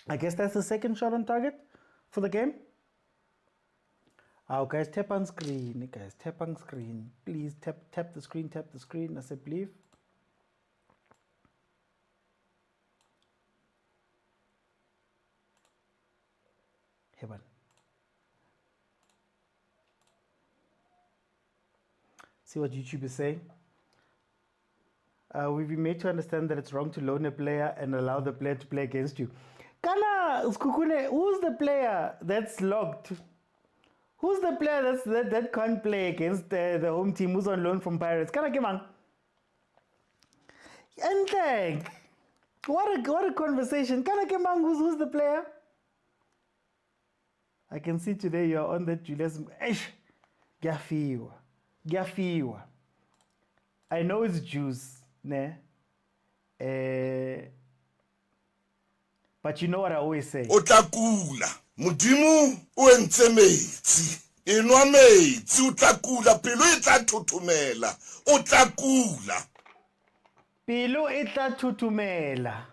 I guess that's the second shot on target for the game. Oh, guys, tap on screen. Guys, tap on screen. Please tap the screen, tap the screen. I said, believe. Heaven. See what YouTube is saying? We've been made to understand that it's wrong to loan a player and allow the player to play against you. Kana, Sekhukhune, who's the player that's locked? Who's the player that can't play against the home team who's on loan from Pirates? Kana Kimang. And what a conversation. Kana Kimang, who's the player? I can see today you're on that Julius. Gafiwa. I know it's juice, ne? But you know what I always say. Otakula, mudimu uentse metsi. Inwa metsi utakula, pilu itatutumela. Otakula. Pilu itatutumela.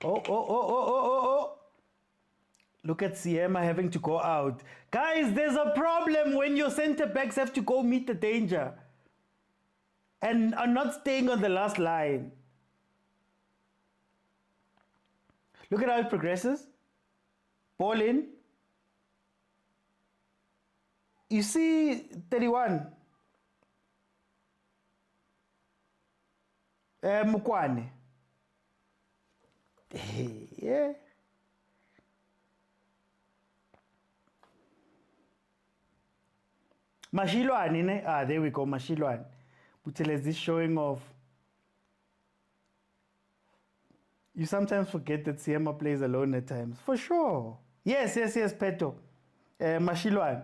Oh. Look at Siema having to go out. Guys, there's a problem when your center backs have to go meet the danger and are not staying on the last line. Look at how it progresses. Ball in. You see 31. Mukwane. Yeah. Mashilwane, ne? Ah, there we go, Mashilwane. Buthelezi is showing off. You sometimes forget that Siema plays alone at times. For sure. Yes, Peto. Mashilwane.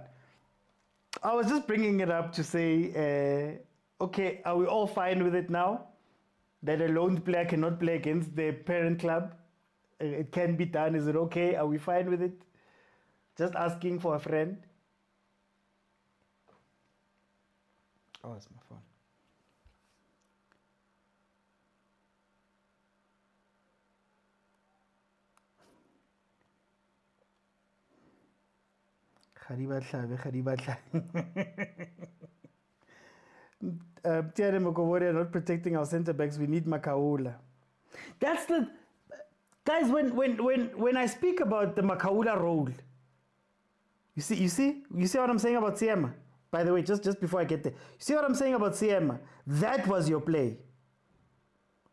I was just bringing it up to say, okay, are we all fine with it now? That a lone player cannot play against the parent club? It can be done. Is it okay? Are we fine with it? Just asking for a friend. Oh, it's my phone. Tiare Mokobori are not protecting our centre backs. We need Makaula. That's the guys. When I speak about the Makaula role, you see what I'm saying about Siema. By the way, just before I get there, you see what I'm saying about Siema? That was your play.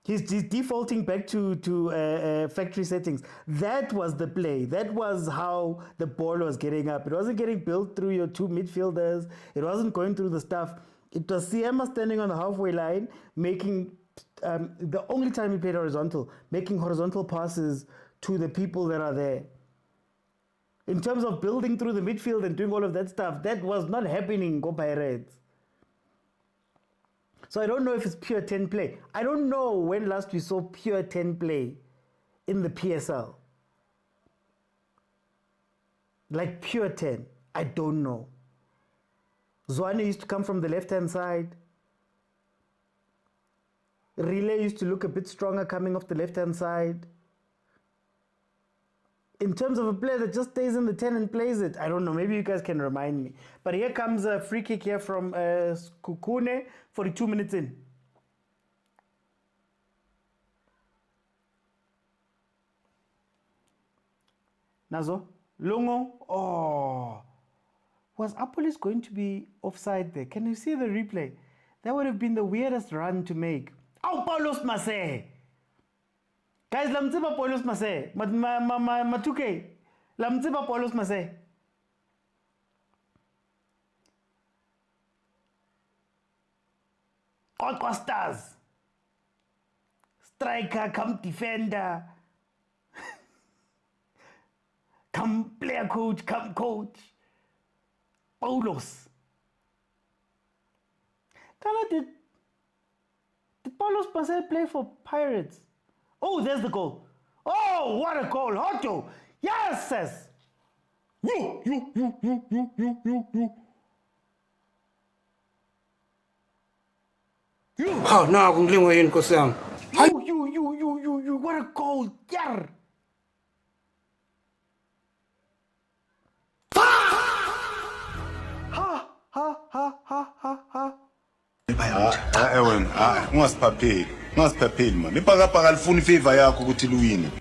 He's defaulting back to factory settings. That was the play. That was how the ball was getting up. It wasn't getting built through your two midfielders. It wasn't going through the stuff. It was Siema standing on the halfway line, making the only time he played horizontal, making horizontal passes to the people that are there. In terms of building through the midfield and doing all of that stuff, that was not happening, Go Pirates. So I don't know if it's pure 10 play. I don't know when last we saw pure 10 play in the PSL. Like pure 10. I don't know. Zwane used to come from the left-hand side. Relay used to look a bit stronger coming off the left-hand side. In terms of a player that just stays in the 10 and plays it, I don't know. Maybe you guys can remind me. But here comes a free kick here from Sekhukhune, 42 minutes in. Nazo, Longo, oh. Was Apolis going to be offside there? Can you see the replay? That would have been the weirdest run to make. Oh, Paulos Mase! Guys, lamtsiba Paulos Mase. Matuke. Lamtsiba Paulos Mase. All stars. Striker, come defender. Come player coach, come coach. Paulos. Did Paulos Mase play for Pirates? Oh, there's the goal. Oh, what a goal. Otto. Yes, says. You. Oh, no, kung lingo yun ko siyang. You. What a goal. Yar. Ha. Ewen, ungasiphapeli man. Ibhakabhaka alifuna ifavor yakho ukuthi luwine.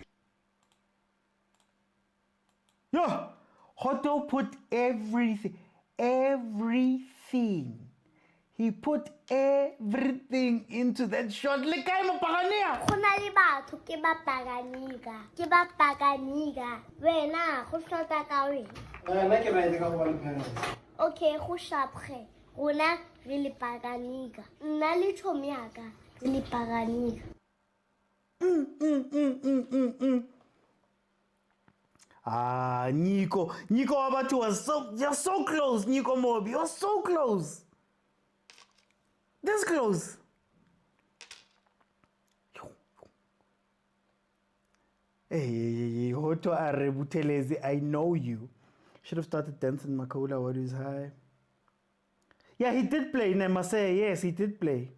Yo, Otto put everything. He put everything into that shot. Le kae mo pagania? Khona le batho ke ba pagania. Wena go tlhoka ka wena. Nna ke ra ka go ba le Pirates. Okay, go shapre. Rona re le pagania. Nna le tshomi yaka re le pagania. Ah, Nico Abatu was you're so close, Nico Mobi. You're so close. This close. Hey, Hoto Arebutelezi, I know you. Should have started dancing Makaula what is high. Yeah, he did play in Marseille. Yes, he did play.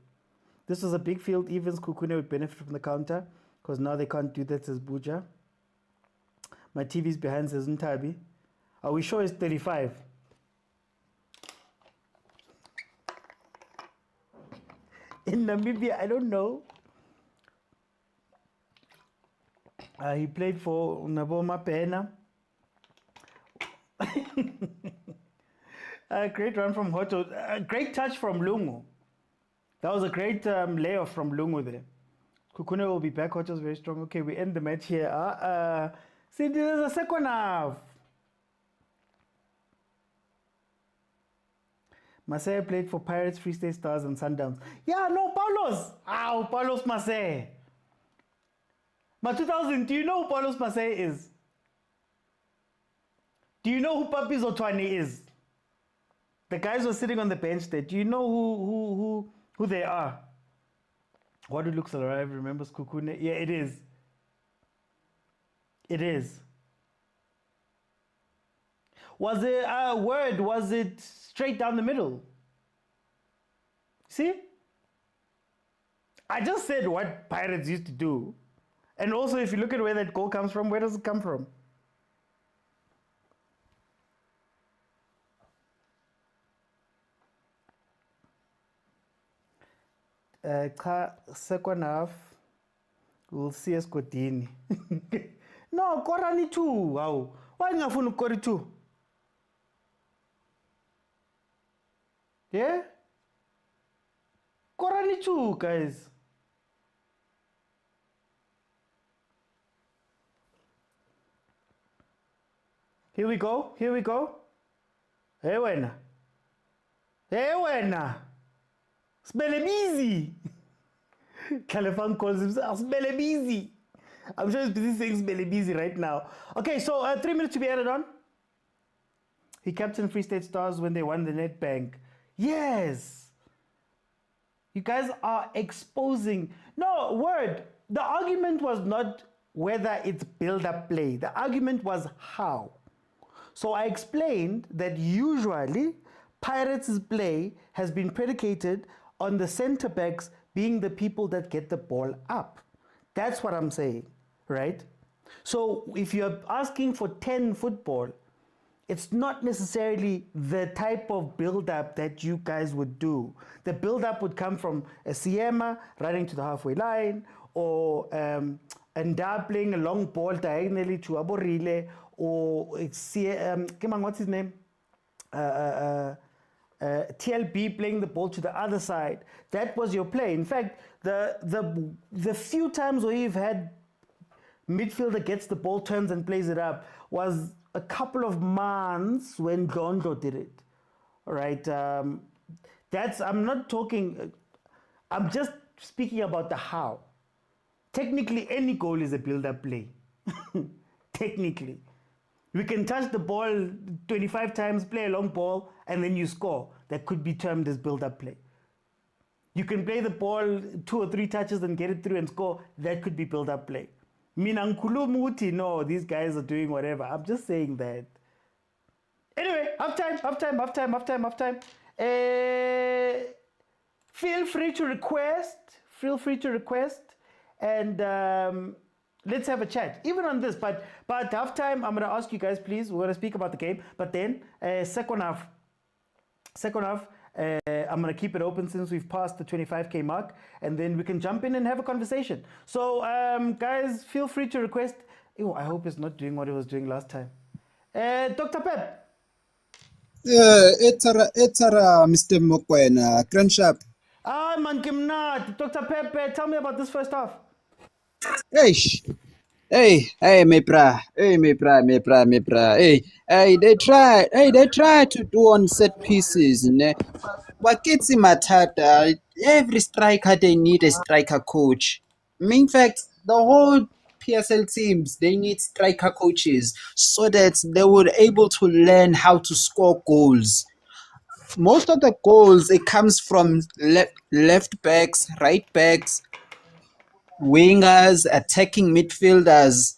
This was a big field. Even Sekhukhune would benefit from the counter because now they can't do that, says Buja. My TV's behind, says Ntabi. Are we sure it's 35? In Namibia, I don't know. He played for Naboma Pena. A great run from Hoto. A great touch from Lungu. That was a great layoff from Lungu there. Sekhukhune will be back. Hot was very strong. Okay, we end the match here. See, there's a second half. Masay played for Pirates, Free State Stars, and Sundowns. Yeah, no, Paulos. Paulos Masay. Ma 2000, do you know who Paulos Masay is? Do you know who Papi Zotwani is? The guys were sitting on the bench there. Do you know who they are? What it looks alive, remembers Sekhukhune? Yeah, it is. It is. Was it a word? Was it straight down the middle? See? I just said what Pirates used to do. And also, if you look at where that goal comes from, where does it come from? Second half, we'll see us Kodini. No, Korani 2. Wow. Why ngafuna Kori 2? Yeah? Korani 2, guys. Here we go. Here we go. Hey, wena. Hey, wena. Smellebizi. Califan calls himself Smellebizi. I'm sure he's busy saying Smellebizi right now. Okay, so 3 minutes to be added on. He captained Free State Stars when they won the Nedbank. Yes. You guys are exposing. No, word. The argument was not whether it's build-up play. The argument was how. So I explained that usually Pirates' play has been predicated on the center backs being the people that get the ball up. That's what I'm saying, right? So if you're asking for 10 football, it's not necessarily the type of build-up that you guys would do. The build-up would come from a Siema running to the halfway line, or Nda playing a long ball diagonally to Aborile, or what's his name? TLB playing the ball to the other side. That was your play. In fact, the few times where you've had midfielder gets the ball, turns and plays it up was a couple of months when Dondo did it. All right. I'm not talking, I'm just speaking about the how. Technically, any goal is a build-up play. Technically. We can touch the ball 25 times, play a long ball, and then you score. That could be termed as build-up play. You can play the ball 2 or 3 touches and get it through and score. That could be build-up play. Minankulu no, these guys are doing whatever. I'm just saying that. Anyway, half time. Feel free to request. And let's have a chat, even on this. But halftime, I'm going to ask you guys, please. We're going to speak about the game. But then, second half, I'm going to keep it open since we've passed the 25K mark. And then we can jump in and have a conversation. So, guys, feel free to request. Ew, I hope it's not doing what it was doing last time. Dr. Pep. It's Mr. Mokwena. Grand Sharp. Man, Kimnat. Dr. Pep, tell me about this first half. Hey, me bra. Hey, they try to do on set pieces, ne. Wakitsi Matata, every striker they need a striker coach. In fact, the whole PSL teams, they need striker coaches so that they were able to learn how to score goals. Most of the goals, it comes from left backs, right backs, wingers, attacking midfielders,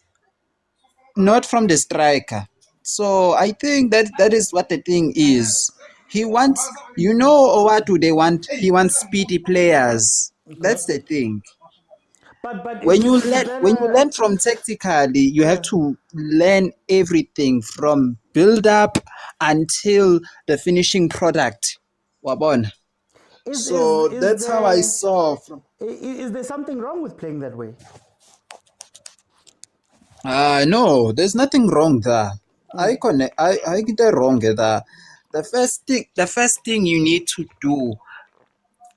not from the striker. So I think that is what the thing is. He wants, what do they want? He wants speedy players. Okay. That's the thing. But when you learn from tactically, you have to learn everything from build up until the finishing product. Wabon. So that's how I saw. Is there something wrong with playing that way? No, there's nothing wrong there. I get that wrong there. The first thing you need to do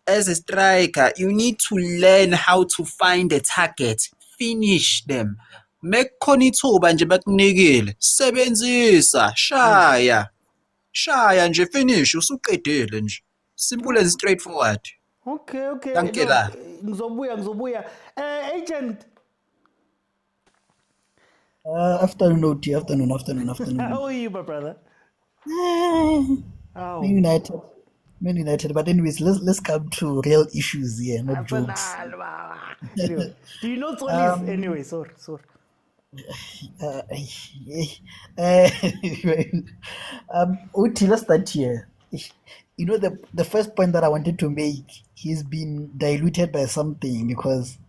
as a striker, you need to learn how to find a target, finish them. Mekhona ithuba nje bakunikile, sebenzisa, shaya nje, finish, usuqedile nje. Simple and straightforward. Okay. Danke la. Ngizobuya. Agent. Afternoon, OT. Afternoon. How are you, my brother? Man United. But anyways, let's come to real issues here, not jokes. Anyway, do you know Solis? Anyway, sorry. OT, let's start here. You know, the first point that I wanted to make, he's been diluted by something because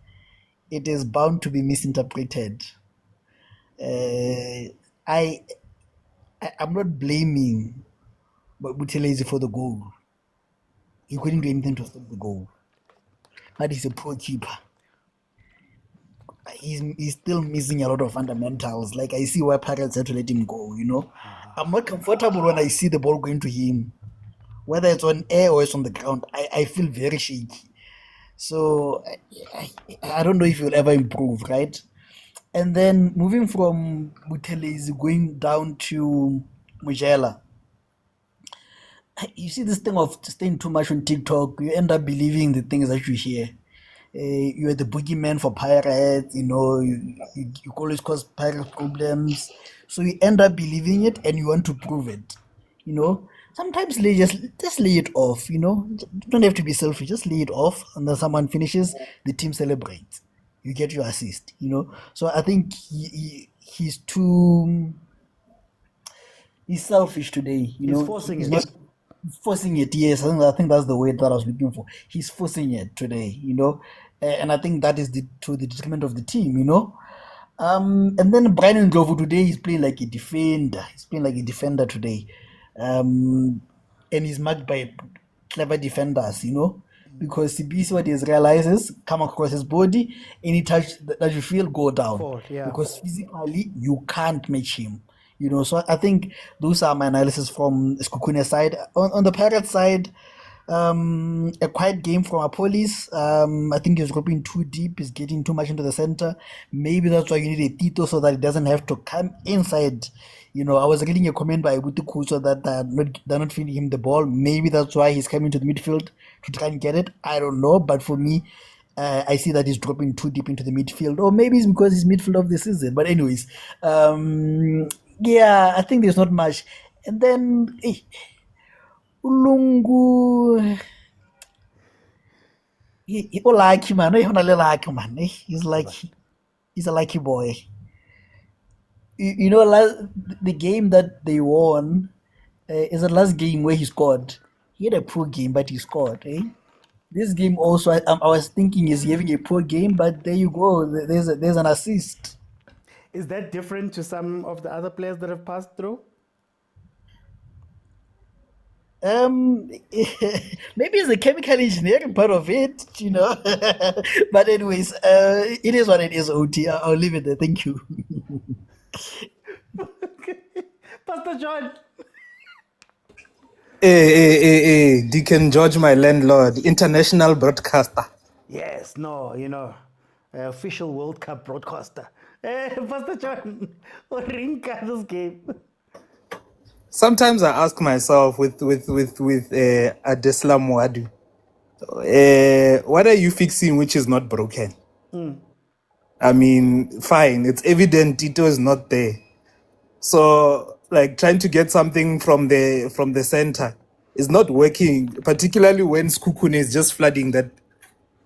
it is bound to be misinterpreted. I'm not blaming Buthelezi for the goal. He couldn't do anything to stop the goal. But he's a poor keeper. He's still missing a lot of fundamentals. Like, I see why Pirates had to let him go, you know. I'm not comfortable when I see the ball going to him. Whether it's on air or it's on the ground, I feel very shaky. So I don't know if he'll ever improve, right? And then moving from Buthelezi going down to Mujela. You see this thing of staying too much on TikTok, you end up believing the things that you hear. You're the boogeyman for Pirates, you know, you always cause Pirates problems. So you end up believing it and you want to prove it, you know. Sometimes just lay it off, you know. You don't have to be selfish, just lay it off. And then someone finishes, the team celebrates. You get your assist, you know. So I think he's selfish today, you know. Forcing it, yes. I think that's the word that I was looking for. He's forcing it today, you know. And I think that is to the detriment of the team, you know. And then Brian Ndlovu today, he's playing like a defender. He's playing like a defender today. And he's marked by clever defenders, you know. Because CBC, what he realizes, come across his body, any touch that you feel, go down. Because physically, you can't match him. You know, so I think those are my analysis from Sekhukhune side. On the Pirates side, a quiet game from Apolis. I think he's dropping too deep. He's getting too much into the center. Maybe that's why you need a Tito so that it doesn't have to come inside. You know, I was reading a comment by Ibuti Kuso that they're not feeding him the ball. Maybe that's why he's coming to the midfield to try and get it. I don't know. But for me, I see that he's dropping too deep into the midfield. Or maybe it's because he's midfield of the season. But anyways, yeah, I think there's not much. And then Ulungu, he's lucky man. He's a lucky boy. You know, the game that they won is the last game where he scored. He had a poor game, but he scored. This game also, I was thinking, is he having a poor game? But there you go. There's an assist. Is that different to some of the other players that have passed through? Maybe it's the chemical engineering part of it, you know. But anyways, it is what it is, OT. I'll leave it there. Thank you. Pastor John. Hey, Deacon George, my landlord, international broadcaster. Yes, no, you know, official World Cup broadcaster. Pastor John, Rinka this game. Sometimes I ask myself with Adeslam Wadu, what are you fixing which is not broken? I mean, fine, it's evident Tito is not there. So, like, trying to get something from the center is not working, particularly when Sekhukhune is just flooding that,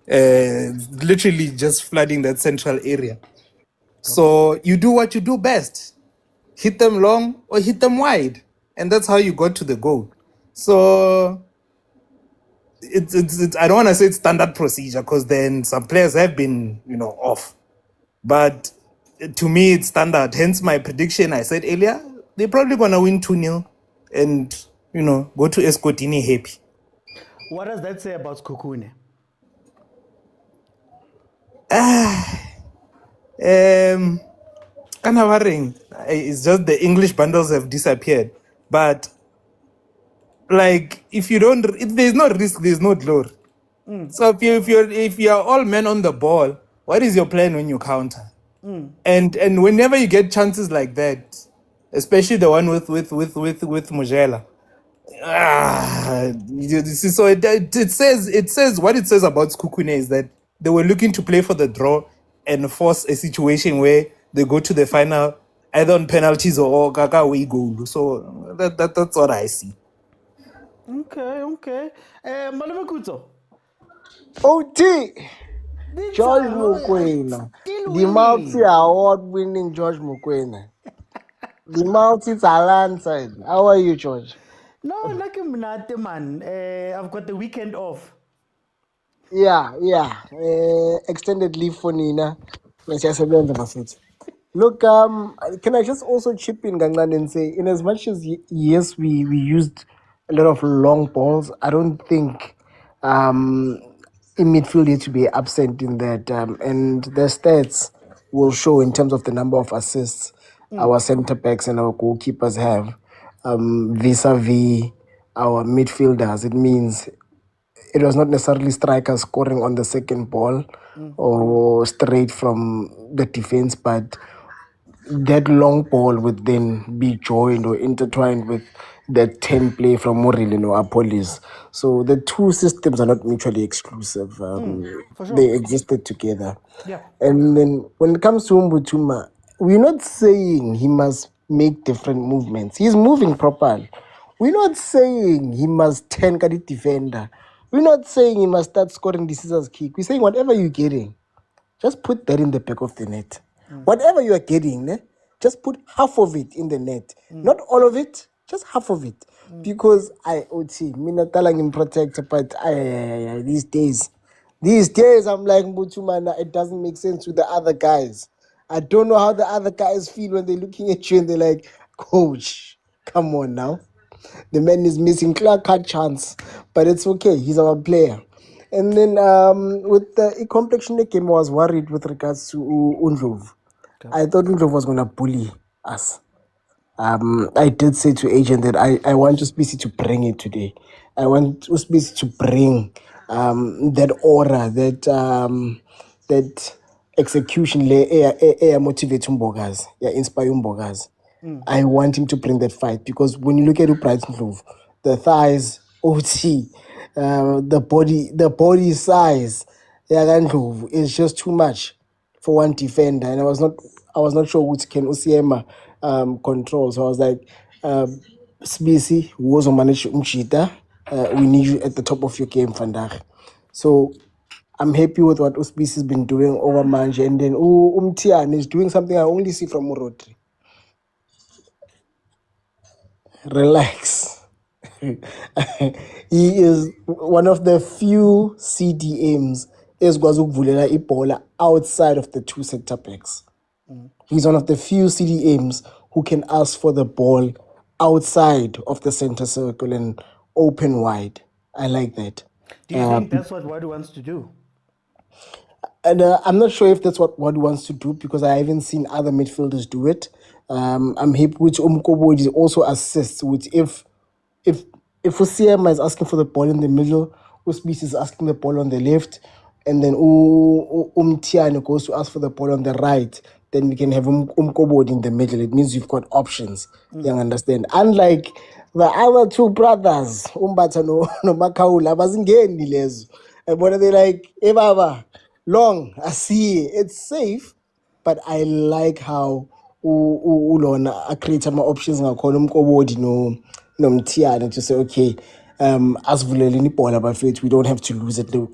literally just flooding that central area. So you do what you do best. Hit them long or hit them wide. And that's how you got to the goal. So it's I don't want to say it's standard procedure because then some players have been, you know, off. But to me, it's standard. Hence my prediction I said earlier, they're probably going to win 2-0 and, you know, go to Escotini happy. What does that say about Sekhukhune? Kind of worrying. It's just the English bundles have disappeared. But, like, if there's no risk, there's no glory. So if you're all men on the ball, what is your plan when you counter? And whenever you get chances like that, especially the one with Mujela, so it says what it says about Sekhukhune is that they were looking to play for the draw and force a situation where they go to the final either on penalties or Gaga away goal. So that's what I see. Okay. Malome Kutso. OT George Mokwena, the multi-award-winning George Mokwena, the multi-talented. How are you, George? No, like Mnate man. I've got the weekend off. Yeah. Extended leave for Nina. Look, can I just also chip in, Ganglan, and say, in as much as yes, we used a lot of long balls, I don't think in midfield need to be absent in that, and the stats will show in terms of the number of assists our centre backs and our goalkeepers have vis-a-vis our midfielders. It means it was not necessarily strikers scoring on the second ball or straight from the defense, but that long ball would then be joined or intertwined with that 10 play from Morilin or Apolis. So the two systems are not mutually exclusive. They existed together. Yeah. And then when it comes to Mbutuma, we're not saying he must make different movements. He's moving properly. We're not saying he must turn the defender. We're not saying he must start scoring the scissors kick. We're saying whatever you're getting, just put that in the back of the net. Whatever you are getting, just put half of it in the net. Not all of it, just half of it. Because mina talang protector, but these days, I'm like, Mbutumana, it doesn't make sense with the other guys. I don't know how the other guys feel when they're looking at you and they're like, coach, come on now. The man is missing clear cut chance, but it's okay. He's our player. And then with the complexion game, I was worried with regards to Undlov. I thought Undlov was going to bully us. I did say to agent that I want Uspisi to bring it today. I want Uspisi to bring that aura, that execution, motivate Umbogas, inspire Umbogas. I want him to bring that fight because when you look at Brighton Move, the thighs, OT, the body size, is just too much for one defender, and I was not sure which can Usiema control. So I was like, Spacey, who was on manage Umchita, we need you at the top of your game, Vandag. So I'm happy with what Uspisi has been doing over Manje, and then Umtian is doing something I only see from Murotri. Relax. He is one of the few CDMs ezikwazi ibola outside of the two sector backs. He's one of the few CDMs who can ask for the ball outside of the center circle and open wide. I like that. Do you think that's what Wadu wants to do? And I'm not sure if that's what Wadu wants to do because I haven't seen other midfielders do it. I'm happy with Umkobo also assists with if Usiema is asking for the ball in the middle, Usbis is asking the ball on the left, and then Umtiane goes to ask for the ball on the right, then we can have Umkobo in the middle. It means you've got options. You understand? Unlike the other two brothers, Umbata no Makaula, bazingeni lezo. But they're like, hey baba, long, I see it's safe, but I like how Ulona create my options ngakhona Umkobodi no Mtiane to say okay, as vuleleni ibola bafethu, we don't have to lose it. Look,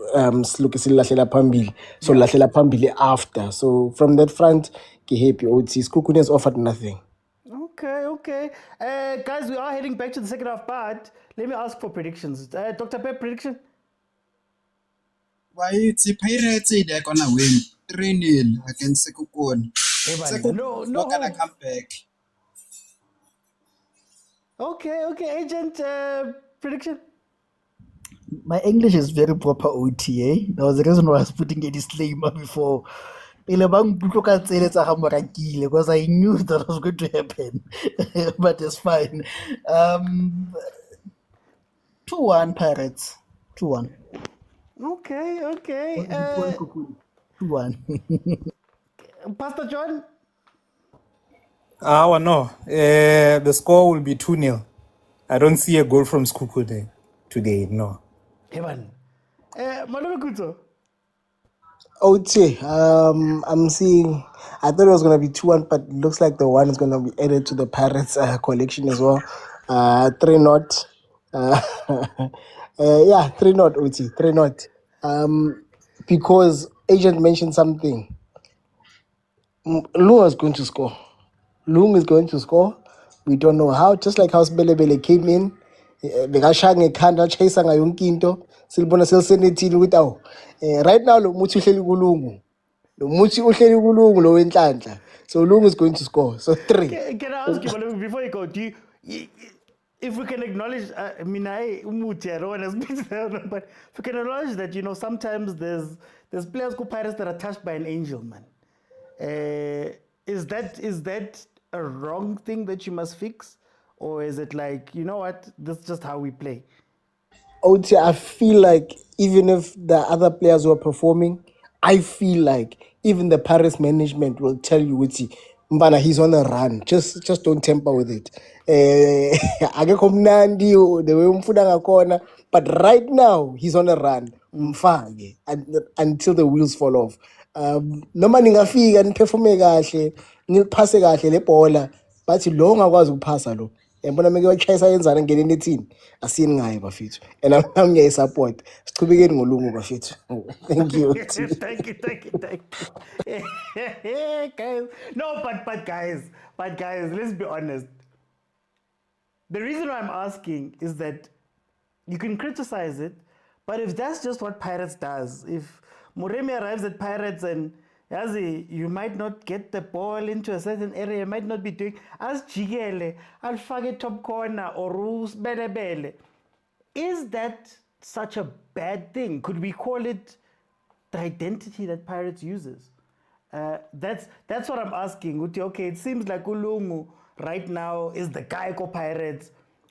silahlela phambili, so lahlela phambili after. So from that front, ke happy. Sekhukhune has offered nothing. Okay. Guys, we are heading back to the second half, but let me ask for predictions. Dr. Pep, prediction? Why it's Pirates they're gonna win 3-0 against Sekhukhune. No gonna come back. Okay, agent, prediction? My English is very proper OTA. That was the reason why I was putting a disclaimer before. Because I knew that was going to happen. But it's fine. 2-1 Pirates. 2-1. Okay. 2-1. Pastor John? No. The score will be 2-0. I don't see a goal from Sekhukhune today, no. Evan. Malome Kutso? OT, I'm seeing. I thought it was gonna be 2-1, but it looks like the one is gonna be added to the Pirates collection as well. 3-0. Yeah, 3-0 OT, 3-0. Because agent mentioned something. Lung is going to score. Lung is going to score. We don't know how. Just like how Sibelebele came in, bekashaya ngekhanda chase ngayo yonke into. Silibona selisenethile ukuthi awu. Right now lo muthi uhleli kulungu. Lo muthi uhleli kulungu lo wenhlanhla. So Lung is going to score. So 3. Can I ask you, Malome, before you go, if we can acknowledge, I mean, I don't want to speak to them, but if we can acknowledge that, sometimes there's players who Pirates that are touched by an angel, man. Is that a wrong thing that you must fix? Or is it like, you know what, this is just how we play? OT, I feel like even if the other players were performing, I feel like even the Paris management will tell you, Mbana, he's on a run. Just don't tamper with it. Akekho mnandi the way umfuna ngakhona, but right now he's on a run. Mfake until the wheels fall off. Noma ningafika niperforme kahle, niphase kahle le bhola, bathi lo ongakwazi ukuphasa lo. Yabona meke wachayisa yenzana ngene nethini. Asini ngaye bafethu. And I'm ngiyayisupport. Sichubekeni ngolungu bafethu. Thank you. Thank you. Guys. No, but guys, let's be honest. The reason why I'm asking is that you can criticize it, but if that's just what Pirates does, if Muremi arrives at Pirates and you might not get the ball into a certain area, you might not be doing as Jigele, I'll forget top corner or Roos Belebele. Is that such a bad thing? Could we call it the identity that Pirates uses? That's what I'm asking. Okay, it seems like Ulungu right now is the guy for Pirates.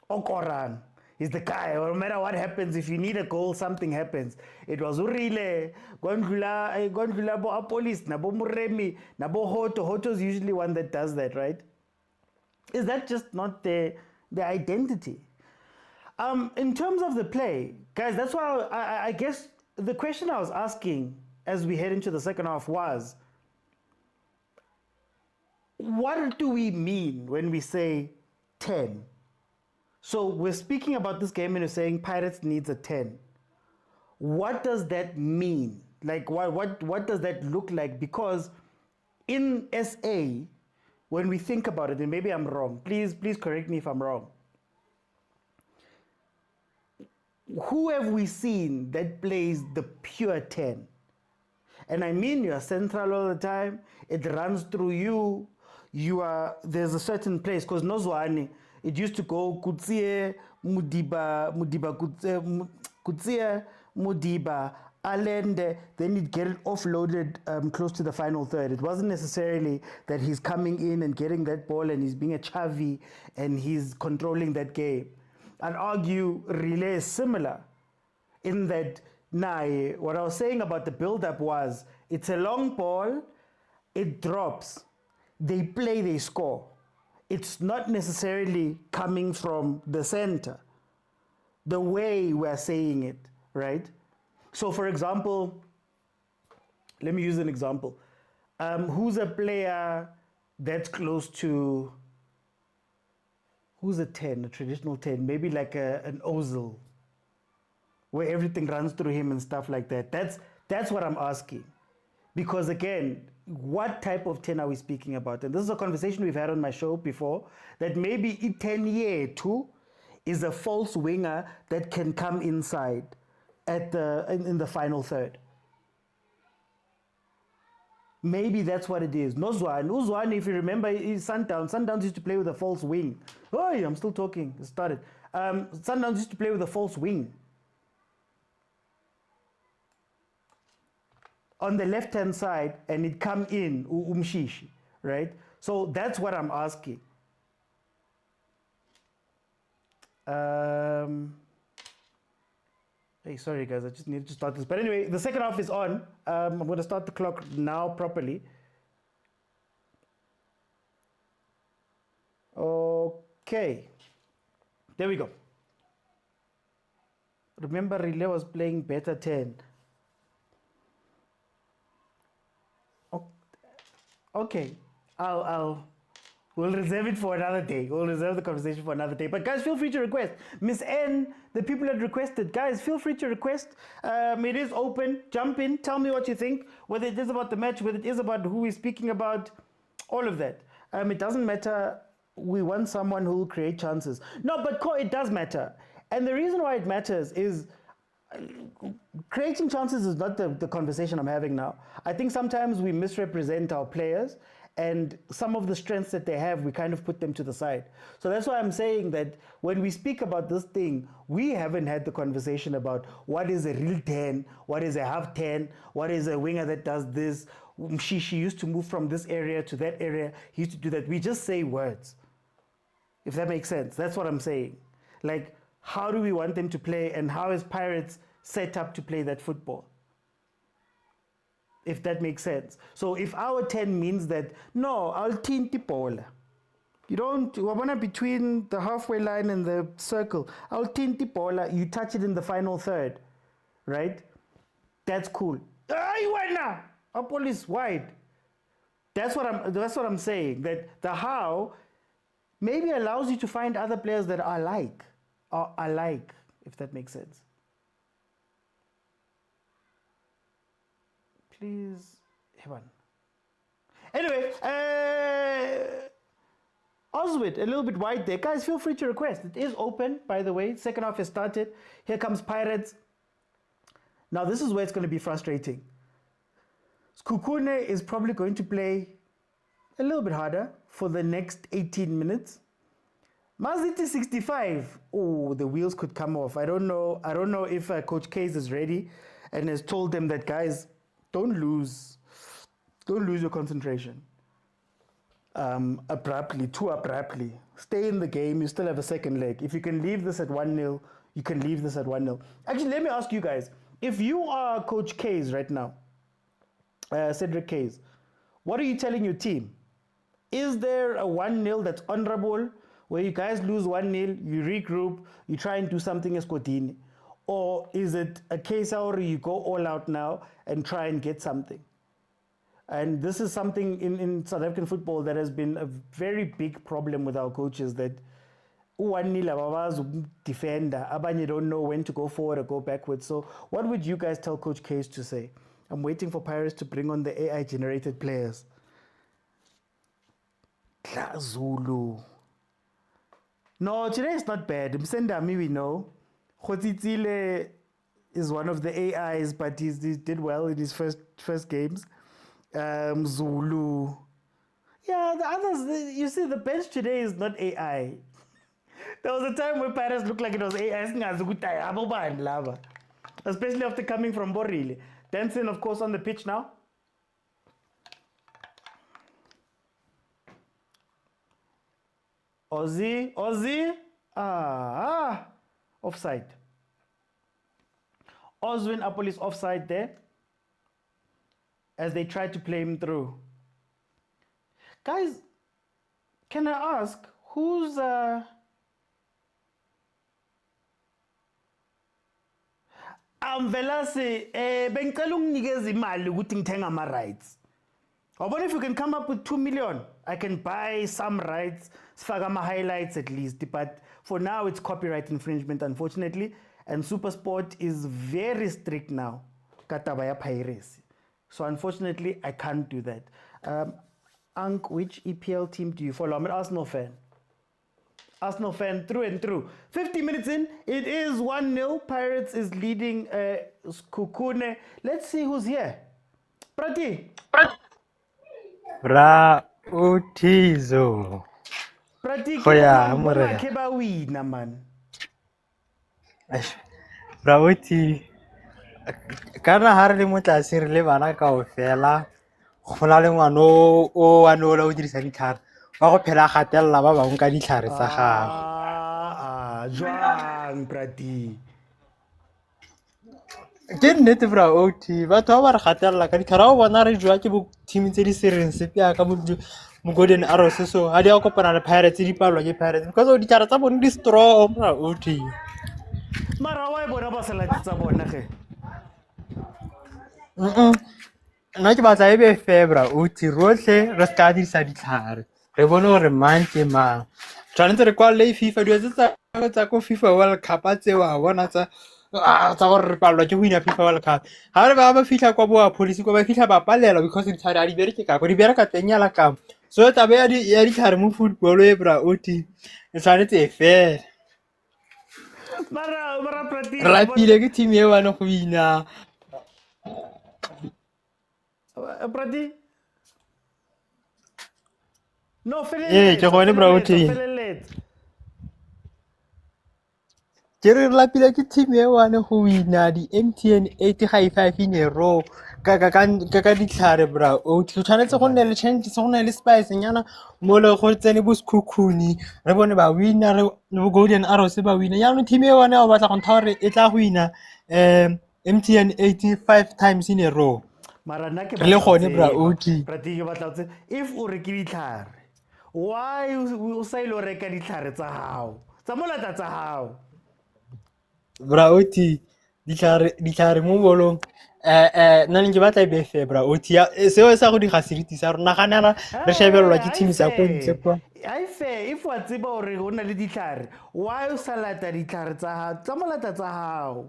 Okoran is the guy. No matter what happens, if you need a goal, something happens. It was Urile, Gondula bo Apolis, Nabo Muremi, Nabo Hoto. Hoto is usually one that does that, right? Is that just not the identity? In terms of the play, guys, that's why I guess the question I was asking as we head into the second half was, what do we mean when we say 10? So we're speaking about this game and we're saying Pirates needs a 10. What does that mean? Like, what does that look like? Because in SA, when we think about it, and maybe I'm wrong, please correct me if I'm wrong. Who have we seen that plays the pure 10? And I mean, you're central all the time. It runs through you. There's a certain place, because Nozwani, it used to go Kutsie, Mudiba, Kutsie, Mudiba, Alende, then he'd get it offloaded close to the final third. It wasn't necessarily that he's coming in and getting that ball and he's being a chavi and he's controlling that game. I'd argue relay is similar in that, what I was saying about the build-up was, it's a long ball, it drops, they play, they score. It's not necessarily coming from the center, the way we're saying it, right? So for example, let me use an example. Who's a player that's close to, who's a 10, a traditional 10, maybe like an Ozil, where everything runs through him and stuff like that. That's what I'm asking. Because again, what type of 10 are we speaking about? And this is a conversation we've had on my show before, that maybe 10-year too is a false winger that can come inside in the final third. Maybe that's what it is. Uzwane, if you remember, is Sundowns. Sundowns used to play with a false wing. Oh, I'm still talking. It started. Sundowns used to play with a false wing. On the left-hand side, and it come in, umshishi, right? So that's what I'm asking. Hey, sorry guys, I just needed to start this. But anyway, the second half is on. I'm going to start the clock now properly. Okay. There we go. Remember, Relay was playing better 10. Okay. We'll reserve it for another day. We'll reserve the conversation for another day. But guys, feel free to request. Miss N, the people that requested, guys, feel free to request. It is open. Jump in. Tell me what you think. Whether it is about the match, whether it is about who we're speaking about, all of that. It doesn't matter. We want someone who will create chances. No, but it does matter. And the reason why it matters is creating chances is not the conversation I'm having now. I think sometimes we misrepresent our players, and some of the strengths that they have, we kind of put them to the side. So that's why I'm saying that when we speak about this thing, we haven't had the conversation about what is a real 10, what is a half 10, what is a winger that does this. She used to move from this area to that area. He used to do that. We just say words, if that makes sense. That's what I'm saying. Like, how do we want them to play, and how is Pirates set up to play that football? If that makes sense. So if our 10 means that, no, I'll tinti bola. You don't, between the halfway line and the circle, I'll tinti bola, you touch it in the final third, right? That's cool. Our ball is wide. That's what I'm saying, that the how maybe allows you to find other players that are alike, if that makes sense. Please, Evan. Anyway, Oswald, a little bit wide there. Guys, feel free to request. It is open, by the way. Second half has started. Here comes Pirates. Now, this is where it's going to be frustrating. Sekhukhune is probably going to play a little bit harder for the next 18 minutes. Mazembe 65. Oh, the wheels could come off. I don't know if Coach Kaizer is ready and has told them that, guys, don't lose your concentration too abruptly. Stay in the game. You still have a second leg. If you can leave this at 1-0, you can leave this at 1-0. Actually, let me ask you guys, if you are Coach Kaizer right now, Cedric Kaizer, what are you telling your team? Is there a 1-0 that's honorable, where you guys lose 1-0, you regroup, you try and do something as Kodini? Or is it a case where you go all out now and try and get something? And this is something in South African football that has been a very big problem with our coaches, that 1-0 defender, abanye don't know when to go forward or go backwards. So what would you guys tell Coach Kaizer to say? I'm waiting for Pirates to bring on the AI-generated players. Zulu. No, today is not bad. Msendami, we know. Khotitile is one of the AIs, but he did well in his first games. Zulu. Yeah, the others, you see, the bench today is not AI. There was a time where Pirates looked like it was AI. Especially after coming from Borile. Dancing, of course, on the pitch now. Ozzy. Offside. Oswin Apolis offside there, as they tried to play him through. Guys, can I ask, who's Velase, bengicela unginikeza imali ukuthi ngithenga ama rights. I wonder if you can come up with 2 million. I can buy some rights, sifaka ama highlights at least. But for now, it's copyright infringement, unfortunately. And Supersport is very strict now. Katabaya piracy. So unfortunately, I can't do that. Ank, which EPL team do you follow? I'm an Arsenal fan. Arsenal fan through and through. 50 minutes in, it is 1-0. Pirates is leading Sekhukhune. Let's see who's here. Prati. Bra Utizo. Prati, Amore. keba wina man. Bra Uti. Kana harle motla le bana kaofela. Go na le ngwana o wa no la o dirisa ditlhare. Ba go phela gatella ba bang ka ditlhare tsa gago. Jwang Prati. ke nnete bra OT batho ba re gatella ka ditlhare o bona re jwa ke bo team tse di sereng se pia ka mo Golden Arrows so ha di a kopana le Pirates di palwa ke Pirates because ditlhare tsa bone di strong bra OT mara wa bona ba salati tsa bona ge nna ke batla ebe febra OT rotlhe re ska dirisa ditlhare re bone gore mang ke mang tshwanetse re kwale FIFA di tsa ko FIFA World Cup tse wa bona tsa gore re palelwa ke go wina FIFA World Cup ga re ba fitlha kwa boa policy kwa ba fitlha ba palela because ditlhare a di bereke kako di bereka teng yala ka so tabe ya ditlhare mo football e bra OT e tshwanetse e fela mara Prati re lapile ke team e wane go wina Prati no ke gone bra OT ke re lapile ke team e wane go wina di MTN 85 in a row ka ditlhare bra OT tshwanetse go nne le change go nne le spice nyana mo le go tsene bo Sekhukhune re bone ba wina re bo Golden Arrows ba wina ya no team e wane o batla go ntha gore e tla go wina MTN 85 times in a row mara nna ke le gone bra OT Prati ke batla tse if o re ke ditlhare why o sa ile reka ditlhare tsa hao tsa molata tsa hao bra OT ditlhare mo bolong nna ke batla be febra OT seo sa go di gaseriti sa rona ganela re shebelelwa ke team sa ko ntle kwa ai fe if wa tseba gore go na le ditlhare why o sa lata ditlhare tsa hao tsa molata tsa hao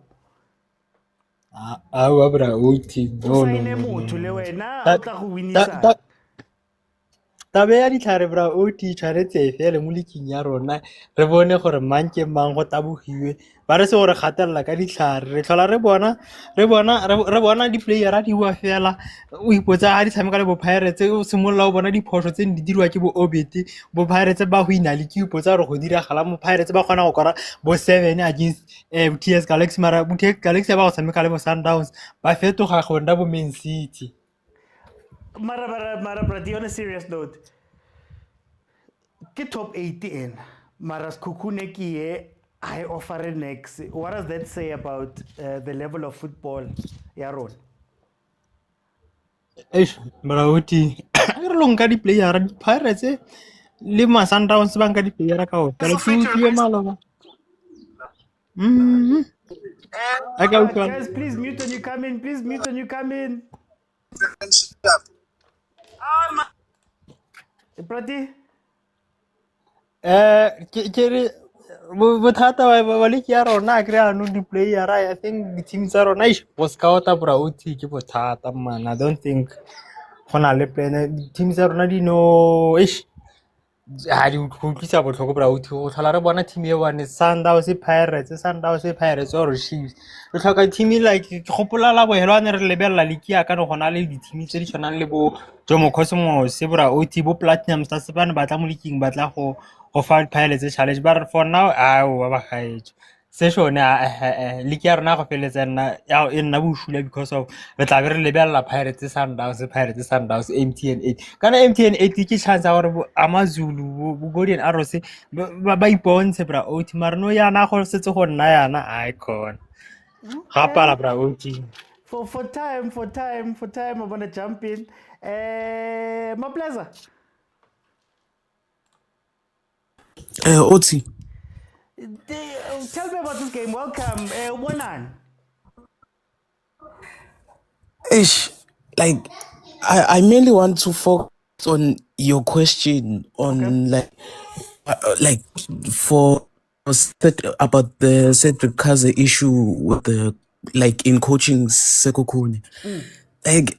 a bra OT o saine motho le wena o tla go winisa tabe ya ditlhare bra OT tshwaretse fele mo leking ya rona re bone gore mang ke mang go tabogiwe ba re se gore gatella ka ditlhare re tlhola re bona di-player di bua fela o ipotsa ga di tshameka le bo Pirates o simolola o bona diphoso tse di dirwa ke bo Obeti bo Pirates ba go ina le ke ipotsa gore go diragala mo Pirates ba kgona go kora bo 7 against TS Galaxy mara bo TS Galaxy ba go tshameka le bo Sundowns ba fetoga go nna bo Man City mara Prati on a serious note ke top 8 in mara Sekhukhune ke ye I offer next what does that say about the level of football ya rona bra OT re lo nka di-player di Pirates le ma Sundowns ba nka di-player ka o tla ke maloba guys please mute when you come in please mute when you come in Prati ke re bothata ba le ke ya rona a kry-a no di-player I think di-team tsa rona bo scouta bra OT ke bothata man I don't think go na le plan di-team tsa rona di no ha di utlwisa botlhoko bra OT go tlhola re bona team e one Sundowns Pirates or Chiefs re tlhoka team like ke gopolala bohelwane re lebelela le ke ya ka no gona le di-team tse di tshwanang le bo Jomo Cosmos bra OT bo Platinum Stars ba ne batla mo leking batla go fa Pirates challenge but for now ba gaetso se shone le ke ya rona go feletsa e nna boshula because of re tla be re lebelela Pirates Sundowns MTN 8 kana MTN 8 ke chance ya gore AmaZulu bo Golden Arrows ba ipontshe bra OT mara no yana go setse go nna yana icon ga pala bra OT for time I want to jump in my pleasure OT tell me about this game welcome Wonan like I mainly want to focus on your question on like for about the Cedric Kaza issue with the like in coaching Sekhukhune. Like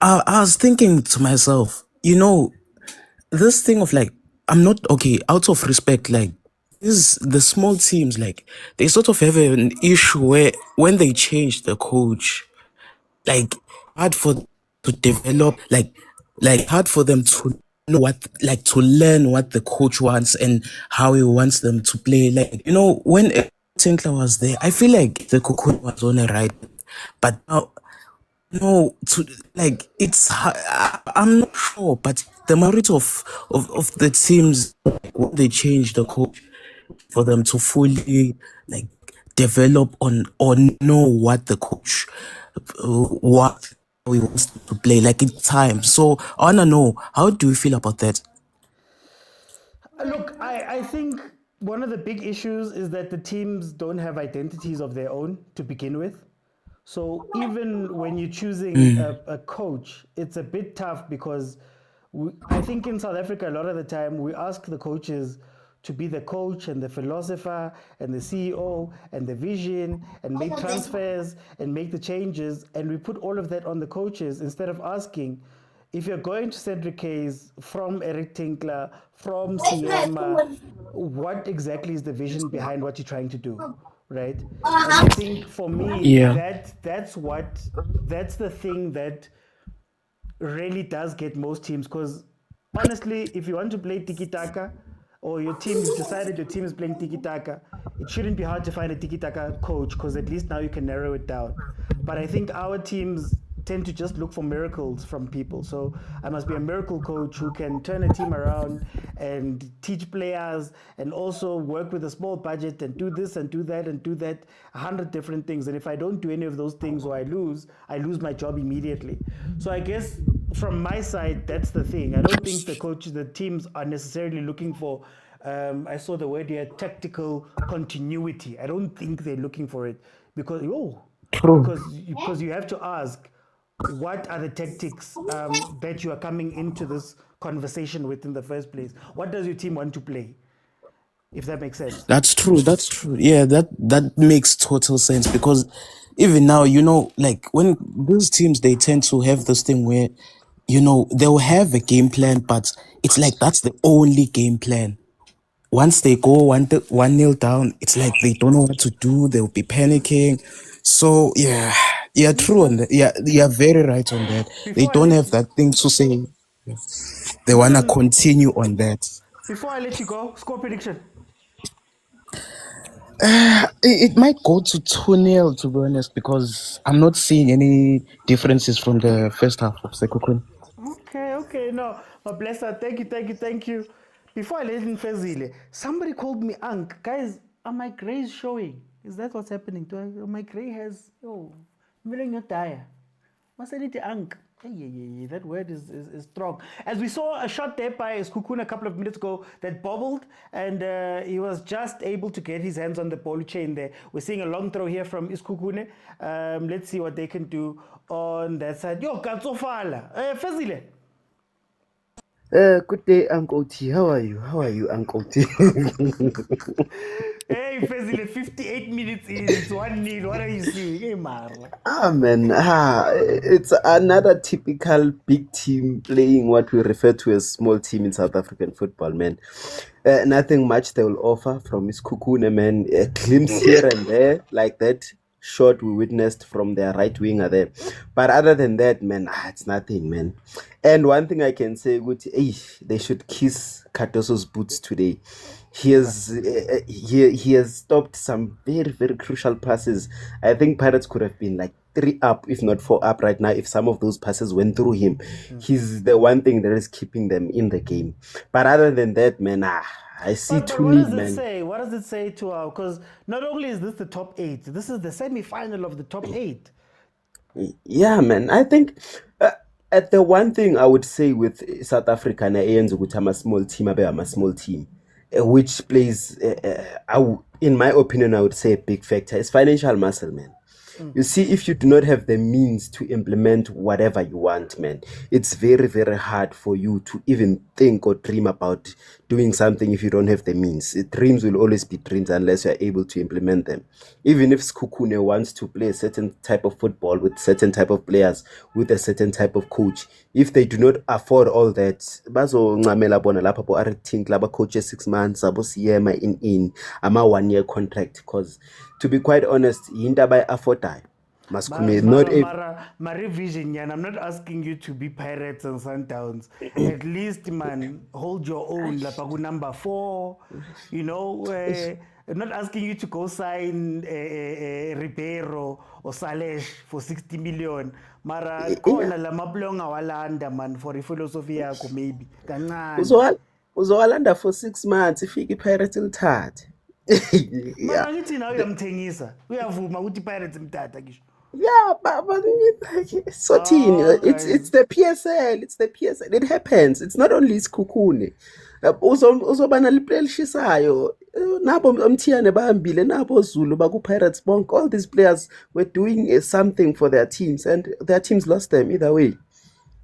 I was thinking to myself, this thing of like I'm not okay out of respect, like the small teams, like they sort of have an issue where when they change the coach, like hard for them to develop, like hard for them to know to learn what the coach wants and how he wants them to play. Like, when Tinkler was there, I feel like the Sekhukhune was on the right, but now, I'm not sure, but the majority of the teams, like, when they change the coach for them to fully develop on or know what the coach what he wants to play like in time. So I wanna know, how do you feel about that? Look, I think one of the big issues is that the teams don't have identities of their own to begin with. So even when you're choosing a coach, it's a bit tough because I think in South Africa, a lot of the time, we ask the coaches to be the coach and the philosopher and the CEO and the vision and make transfers and make the changes. And we put all of that on the coaches instead of asking, if you're going to Cedric Hayes from Eric Tinkler, from Siema, what exactly is the vision behind what you're trying to do, right? And I think for me, that's the thing that really does get most teams, because honestly, if you want to play tiki-taka, or you've decided your team is playing tiki-taka, it shouldn't be hard to find a tiki-taka coach, because at least now you can narrow it down. But I think our teams tend to just look for miracles from people. So I must be a miracle coach who can turn a team around and teach players and also work with a small budget and do this and do that and do that, 100 different things. And if I don't do any of those things or I lose my job immediately. So I guess from my side, that's the thing. I don't think the teams are necessarily looking for, I saw the word here, tactical continuity. I don't think they're looking for it because you have to ask, what are the tactics that you are coming into this conversation with in the first place? What does your team want to play? If that makes sense. That's true. Yeah, that makes total sense, because even now, like when those teams, they tend to have this thing where, they'll have a game plan, but it's like that's the only game plan. Once they go 1-0 down, it's like they don't know what to do. They'll be panicking. So yeah, true on that. Yeah, you're very right on that. They don't have that thing to say. They wanna continue on that. Before I let you go, score prediction. It might go to 2-0, to be honest, because I'm not seeing any differences from the first half of Sekhukhune. Okay, no, my blesser, thank you. Before I let in Fezile, somebody called me Ankh. Guys, are my grays showing? Is that what's happening? My gray has, milling your tire. What's it, Ankh? Hey, that word is strong. As we saw a shot there by Sekhukhune a couple of minutes ago that bobbled, and he was just able to get his hands on the ball chain there. We're seeing a long throw here from Sekhukhune. Let's see what they can do on that side. Yo, Katsofala. Fezile. Good day, Uncle T. How are you, Uncle T? Hey, Fezile, 58 minutes in, it's 1-0. What are you seeing? Hey, Marla. Man, it's another typical big team playing what we refer to as small team in South African football, man. Nothing much they will offer from Sekhukhune, man. A glimpse here and there, like that shot we witnessed from their right winger there. But other than that, man, it's nothing, man. And one thing I can say, they should kiss Katoso's boots today. He has stopped some very, very crucial passes. I think Pirates could have been like 3 up, if not 4 up right now, if some of those passes went through him. He's the one thing that is keeping them in the game. But other than that, man, I see but what does it say? What does it say to our? Because not only is this the top 8, this is the semi-final of the top 8. Yeah, man. I think at the one thing I would say with South Africa and I'm a small team, which plays, in my opinion, I would say a big factor is financial muscle, man. You see, if you do not have the means to implement whatever you want, man, it's very, very hard for you to even think or dream about doing something if you don't have the means. Dreams will always be dreams unless you are able to implement them. Even if Sekhukhune wants to play a certain type of football with certain type of players, with a certain type of coach, if they do not afford all that, coaches 6 months, in a 1-year contract, because to be quite honest, by afford time. My revision, and I'm not asking you to be Pirates and Sundowns. At least, man, hold your own. Lapagu number 4, I'm not asking you to go sign Ribeiro or Salesh for 60 million. Mara, kona la mablonga walanda, man, for a philosophy maybe. Uzowalanda for 6 months if you Pirates will start. Mara ngithi nawe uyamthengisa. Uyavuma ukuthi Pirates imthatha kisho. Yeah, but so it's the PSL. It's the PSL. It happens. It's not only Sekhukhune. Uzobana liplay lishisayo. Nabo umthiyane bahambile nabo Zulu baku Pirates bonke. All these players were doing something for their teams and their teams lost them either way.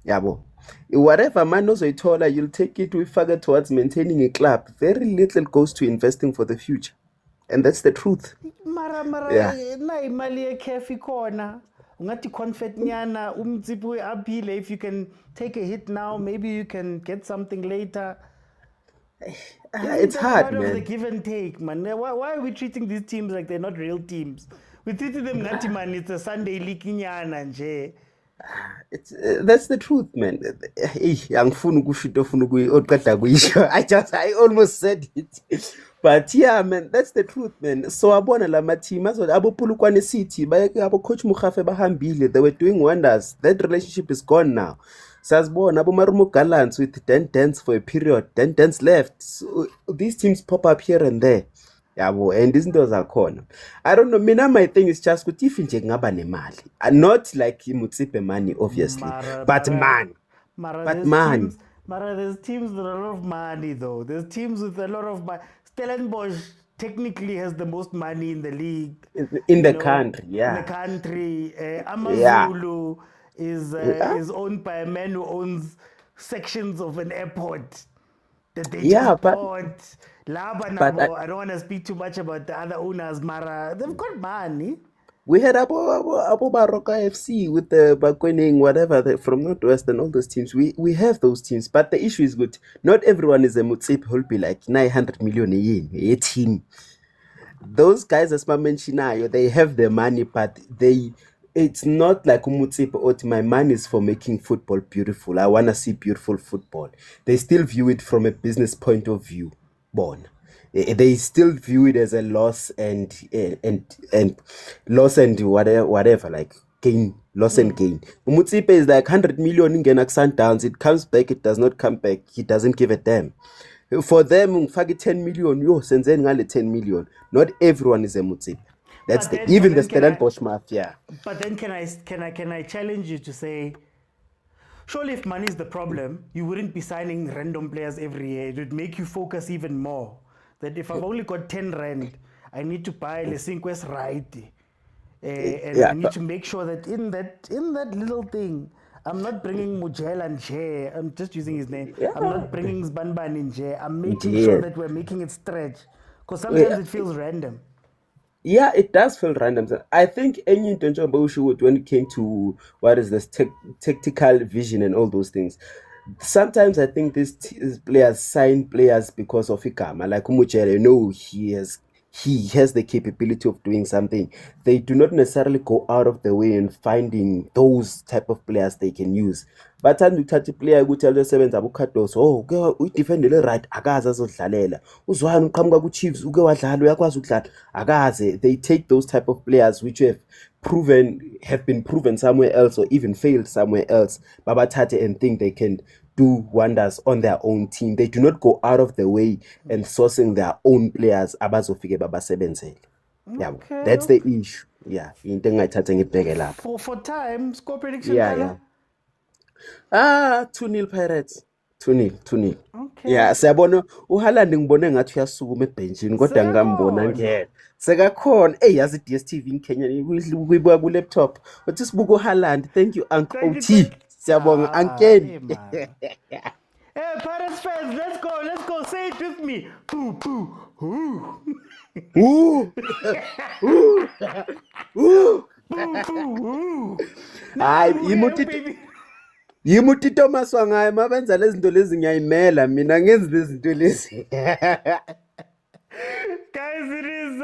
Yabo. Whatever man ozoyithola, you'll take it uyifake towards maintaining a club. Very little goes to investing for the future. And that's the truth. Mara na imali ye-CAF ikhona. Ungathi confet nyana Motsepe uyaphile. If you can take a hit now, maybe you can get something later. It's hard, part man. of the give and take, man. Why are we treating these teams like they're not real teams? We treated them ngathi man, it's a Sunday league nyana nje. That's the truth, man. I almost said it. But yeah, man, that's the truth, man. So abona lama team abo Polokwane City, abo coach Mokgafe bahambile, they were doing wonders. That relationship is gone now. Sasbona abo Marumo Gallants with 10 dents for a period, 10 dents left. So these teams pop up here and there. Yabo, and these those are corner. I don't know. Mina, my thing is just if nje ngaba nemali, not like Motsepe money, obviously, but man. Mara, there's teams with a lot of money though. There's teams with a lot of money. Stellenbosch technically has the most money in the league. In the country, yeah. In the country, Amazulu is owned by a man who owns sections of an airport that they just bought. I don't want to speak too much about the other owners, Mara. They've got money. We had Abo Baroka FC with the Bakwening, whatever, from Northwest and all those teams. We have those teams, but the issue is good. Not everyone is a Motsepe who'll be like 900 million a year, a team. Those guys, as I mentioned, they have the money, but it's not like Motsepe or my money is for making football beautiful. I want to see beautiful football. They still view it from a business point of view. They still view it as a loss and loss and whatever, like gain, loss and gain. Motsepe is like 100 million in Sundowns. It comes back, it does not come back. He doesn't give a damn. For them, 10 million, yo, send 10 million. Not everyone is a Motsepe. That's even the Stellenbosch mafia. But then can I challenge you to say, surely if money is the problem, you wouldn't be signing random players every year. It would make you focus even more. That if I've only got 10 rand, I need to buy Lesinquest right. And I need to make sure that in that little thing, I'm not bringing Mujel and Jay. I'm just using his name. I'm not bringing Zbanban in Jay. I'm making sure that we're making it stretch. Because sometimes it feels random. Yeah, it does feel random. I think any intention about when it came to what is this tactical vision and all those things. Sometimes I think these players sign players because of Ikama. Like Umujere, he has the capability of doing something. They do not necessarily go out of the way in finding those type of players they can use. But time you touch a player, you tell the seventh abukatos, we defend the right, agaza zodlalela. Uzwana uqhamuka ku Chiefs, uke wadlala uyakwazi ukudlala. Agaze, they take those type of players which have been proven somewhere else or even failed somewhere else. Babathathe and think they can do wonders on their own team. They do not go out of the way and sourcing their own players. Abazofike babasebenzele. Yeah, that's the issue. Yeah, for time, score prediction. Yeah. 2-0 Pirates. 2-0. Okay. Yeah, siyabona uHaaland ngibone ngathi uyasukuma ebenchini kodwa ngambona ngeke. Sekakhona yazi dstv in Kenya uyibuka ku laptop. Uthi sibuka uHaaland. Thank you Uncle OT. Siyabonga Uncle. Hey Pirates fans, let's go. Say it with me. Poo poo. Ooh. Ooh. Ooh. Ooh. Ooh. Hayi Yimuthi Thomas wangaye mabenza lezi zinto lezi ngiyayimela mina ngenzi lezi zinto lezi. Guys, it is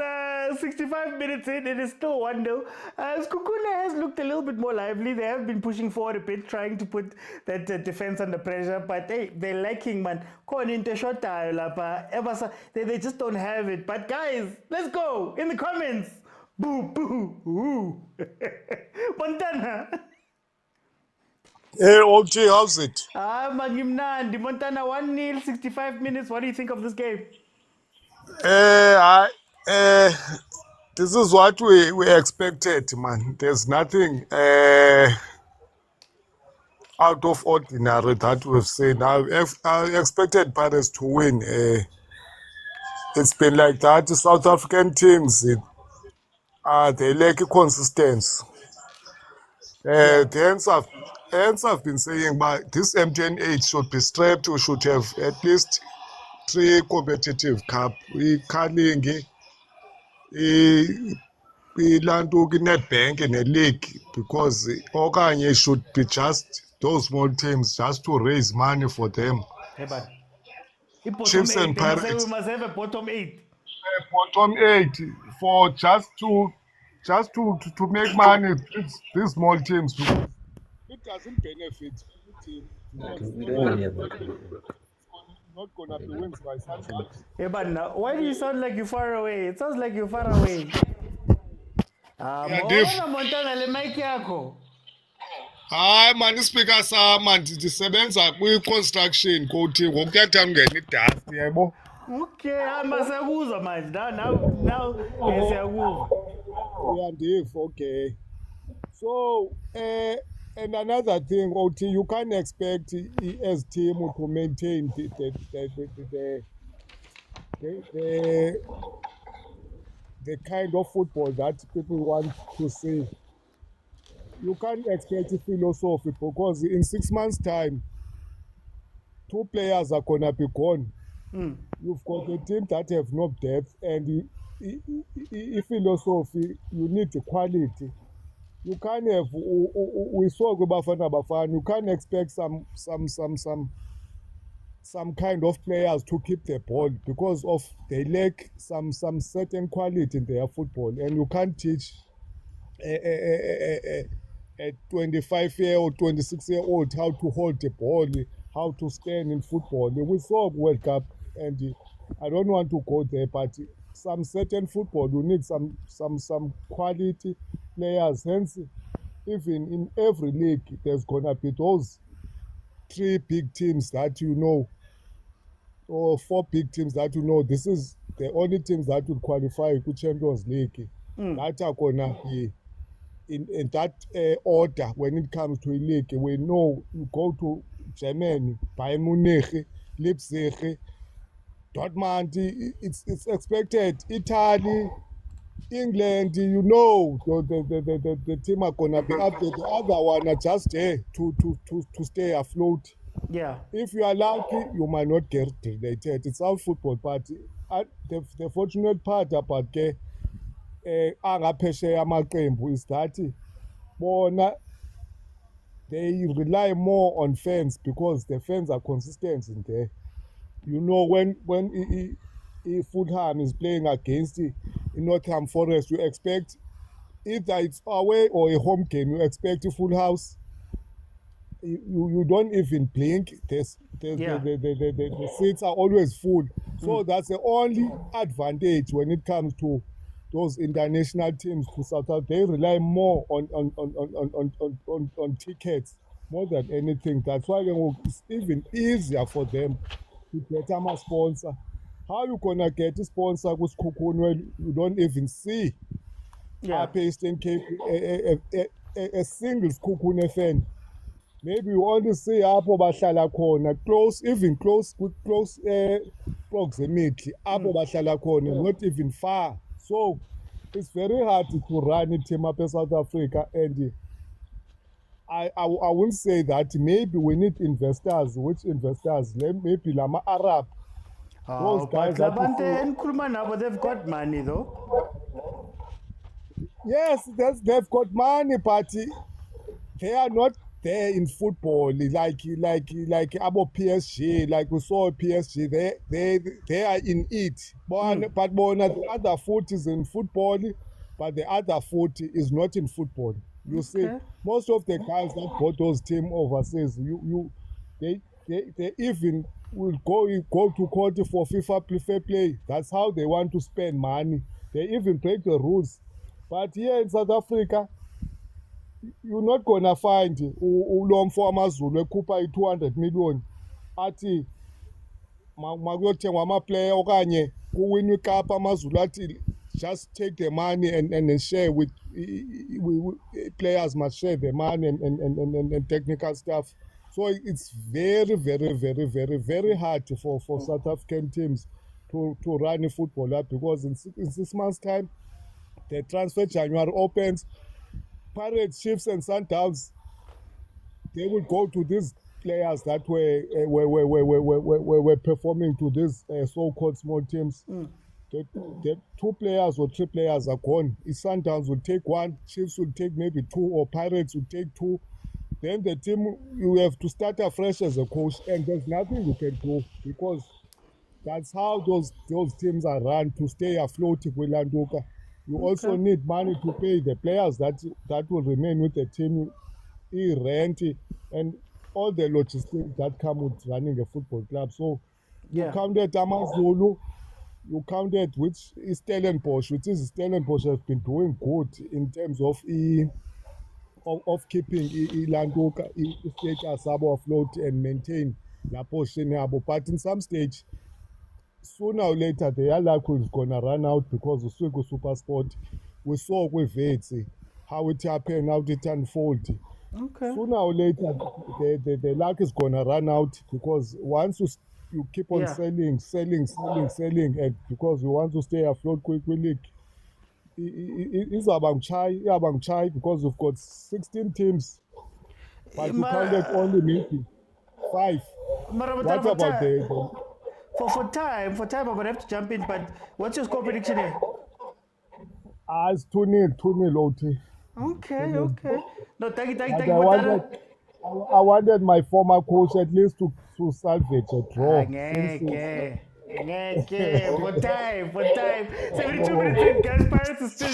65 minutes in. It is still 1-0. Sekhukhune has looked a little bit more lively. They have been pushing forward a bit, trying to put that defense under pressure. But they're lacking, man. They just don't have it. But guys, let's go in the comments. Boo, boo, ooh. Montana. Hey, OT, how's it? Montana 1-0, 65 minutes. What do you think of this game? This is what we expected, man. There's nothing out of ordinary that we've seen. I expected Paris to win. It's been like that. The South African teams, they lack consistency. The hence I've been saying, but this MTN8 should be strapped. We should have at least 3 competitive cup. We calling Ilantuki Nedbank in a league because okanye should be just those small teams just to raise money for them. Hey, but Chiefs and Pirates. We must have a bottom 8. Bottom 8 for just to make money. These small teams, it doesn't benefit the team. Not gonna be wins by Sunday. Hey, but now, why do you sound like you're far away? It sounds like you're far away. Montana le mic yakho. Hayi man, ispeaker sama ndisebenza kwi-construction kothi ngokuyathi ngene idust yebo. Okay, masakuzwa manje. Now siyakuzwa. Uyandiva, okay. So and another thing, OT, you can't expect as team to maintain the kind of football that people want to see. You can't expect a philosophy because in 6 months' time, 2 players are gonna be gone. You've got a team that have no depth, and philosophy, you need the quality. You can't have we saw bafana. You can't expect some kind of players to keep the ball because of they lack some certain quality in their football, and you can't teach a 25-year-old, 26-year-old how to hold the ball, how to stand in football. We saw World Cup, and I don't want to go there, but some certain football you need some quality players. Hence, even in every league, there's gonna be those 3 big teams that you know, or 4 big teams that you know. This is the only teams that will qualify to Champions League. That are gonna be in that order when it comes to a league. We know you go to Germany, Bayern Munich, Leipzig, Dortmund. It's expected. Italy, England, you know, the team are gonna be up there. The other one are just there to stay afloat. Yeah. If you are lucky, you might not get relegated. It's our football, but the fortunate part about angaphesheya amaqembu is that bona they rely more on fans because the fans are consistent in there. You know, when Fulham is playing against Nottingham Forest, you expect either it's away or a home game. You expect a full house. You don't even blink. The seats are always full. So that's the only advantage when it comes to those international teams to South Africa. They rely more on tickets more than anything. That's why it's even easier for them to get a sponsor. How you gonna get a sponsor with Sekhukhune when you don't even see a Eastern Cape a single Sekhukhune fan? Maybe you only see apho bahlala khona, close proximity, apho bahlala khona, not even far. So it's very hard to run a team up in South Africa, and I wouldn't say that. Maybe we need investors. Which investors? Maybe Lama Arab. Those guys they've got money though. Yes, they've got money, but they are not there in football like abo PSG, like we saw PSG. They are in it. But the other foot is in football, but the other foot is not in football. You see, most of the guys that got those teams overseas, they even will go to court for FIFA fair play. That's how they want to spend money. They even break the rules. But here in South Africa, you're not gonna find ulomfo amazulu ekhupha i-200 million athi makuyothengwa amaplayer okanye kuwinwa ikapa amazulu athi just take the money and then share with players must share the money and technical stuff. So it's very, very, very, very, very hard for South African teams to run a football up, because in 6 months' time, the transfer January opens. Pirates, Chiefs, and Sundowns, they will go to these players that were performing to these so-called small teams. The 2 players or 3 players are gone. Sundowns will take 1, Chiefs will take maybe 2, or Pirates will take 2. Then the team, you have to start afresh as a coach, and there's nothing you can do, because that's how those teams are run to stay afloat with Landuka. You also need money to pay the players that will remain with the team, rent, and all the logistics that come with running a football club. So you counted Amazulu, you counted which is Stellenbosch, Stellenbosch has been doing good in terms of keeping Landuka status afloat and maintain la portion. But in some stage, sooner or later, the luck is going to run out, because of Super Sport. We saw with Vert how it happened, how it unfolded. Sooner or later, the luck is going to run out, because once you keep on selling, and because you want to stay afloat quickly, it's about chai, because we've got 16 teams, but you counted only maybe 5. What about For time, I'm gonna have to jump in. But what's your score prediction here? It's 2-0 OT. Okay. No, thank you. I wanted my former coach at least to salvage a draw. For time. 72 minutes in, guys. Pirates is still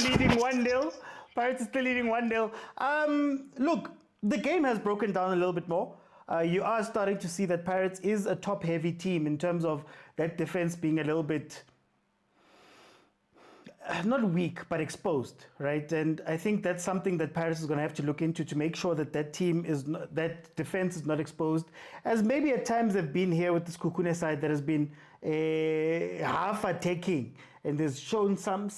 leading 1-0. Look, the game has broken down a little bit more. You are starting to see that Pirates is a top-heavy team in terms of that defense being a little bit, not weak, but exposed, right? And I think that's something that Pirates is going to have to look into to make sure that that defense is not exposed, as maybe at times they've been here with this Sekhukhune side that has been half attacking and has shown some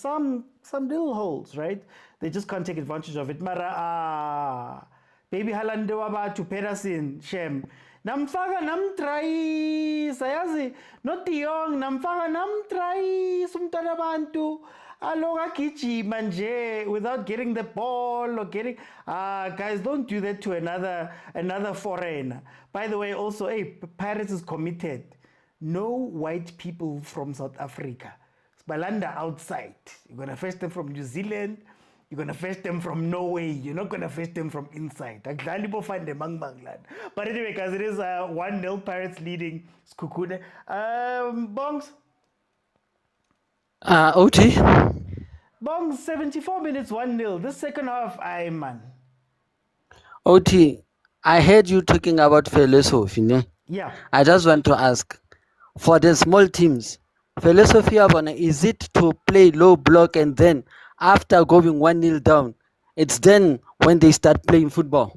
little holes, right? They just can't take advantage of it. Mara, baby halande wabatu perasin shem namfaka namtrai sayazi not young namfaka namtrai sumntana bantu aloga gijima nje without getting the ball or getting guys, don't do that to another foreigner. By the way, also, Pirates is committed. No white people from South Africa. Balanda outside. You're gonna fetch them from New Zealand. You're going to fetch them from Norway. You're not going to fetch them from inside. But anyway, guys, it is 1-0 Pirates leading Sekhukhune. Bongs? OT? Bongs, 74 minutes, 1-0. This second half, man. OT, I heard you talking about philosophy. Ne? Yeah. I just want to ask, for the small teams, philosophy is it to play low block and then after going 1-0 down, it's then when they start playing football?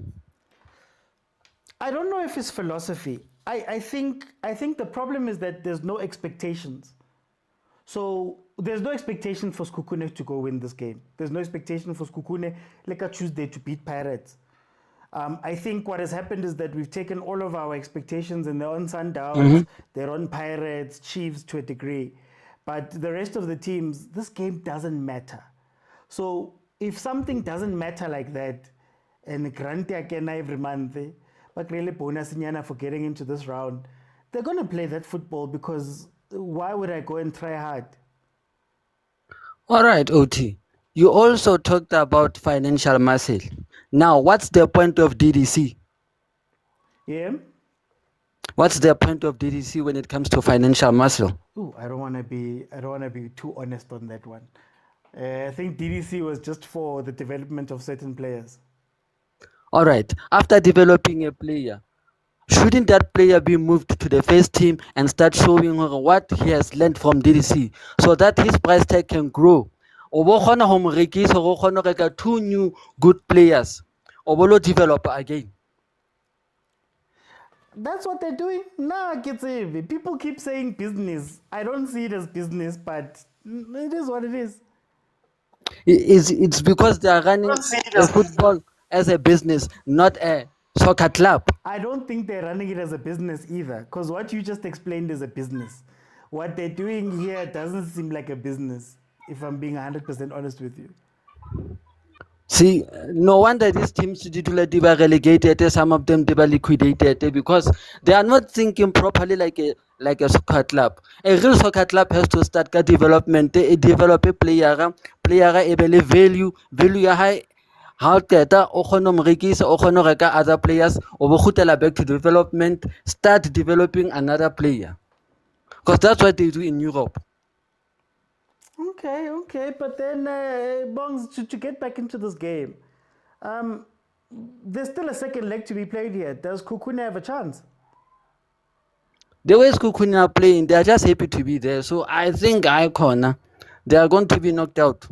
I don't know if it's philosophy. I think the problem is that there's no expectations. So there's no expectation for Sekhukhune to go win this game. There's no expectation for Sekhukhune like a Tuesday to beat Pirates. I think what has happened is that we've taken all of our expectations and they're on Sundowns, they're on Pirates, Chiefs to a degree. But the rest of the teams, this game doesn't matter. So if something doesn't matter like that, and grant again every month, but really bonus for getting into this round, they're going to play that football, because why would I go and try hard? All right, OT. You also talked about financial muscle. Now, what's the point of DDC? Yeah? What's the point of DDC when it comes to financial muscle? Ooh, I don't want to be too honest on that one. I think DDC was just for the development of certain players. All right. After developing a player, shouldn't that player be moved to the first team and start showing what he has learned from DDC so that his price tag can grow? Or 2 new good players, or develop again? That's what they're doing. People keep saying business. I don't see it as business, but it is what it is. It's because they are running a football as a business, not a soccer club. I don't think they're running it as a business either, because what you just explained is a business. What they're doing here doesn't seem like a business, if I'm being 100% honest with you. See, no wonder these teams they were relegated, some of them they were liquidated because they are not thinking properly like a soccer club. A real soccer club has to start development, develop a player e be le value ya high. How qeta o kgona mo rekisa o kgona reka other players o bo khutela back to development, start developing another player, because that's what they do in Europe. Okay, but then Bongs, to get back into this game, there's still a second leg to be played here. Does Sekhukhune have a chance? The way Sekhukhune are playing, they are just happy to be there. So I think they are going to be knocked out.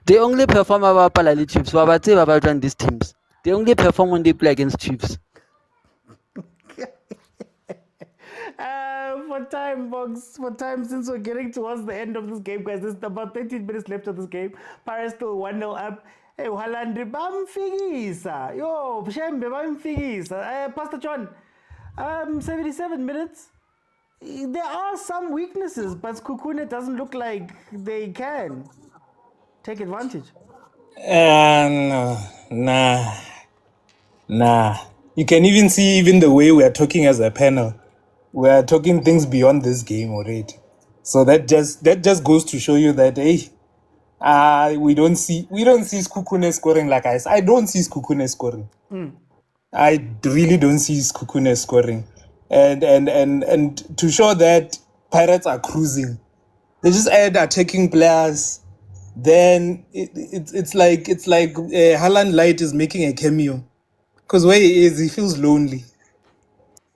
They only perform about Palali Chiefs. About these teams. They only perform when they play against Chiefs. For time, Box, since we're getting towards the end of this game, guys, there's about 13 minutes left of this game. Pirates still 1-0 up. Hey, Halandi, bamfikisa. Yo, Shembe, bamfikisa. Pastor John, 77 minutes. There are some weaknesses, but Sekhukhune doesn't look like they can take advantage. Nah. You can even see the way we are talking as a panel. We are talking things beyond this game already. So that just goes to show you that we don't see Sekhukhune scoring like I said. I don't see Sekhukhune scoring. I really don't see Sekhukhune scoring. And to show that Pirates are cruising, they just add attacking players. Then it's like Haaland Light is making a cameo, because where he is, he feels lonely.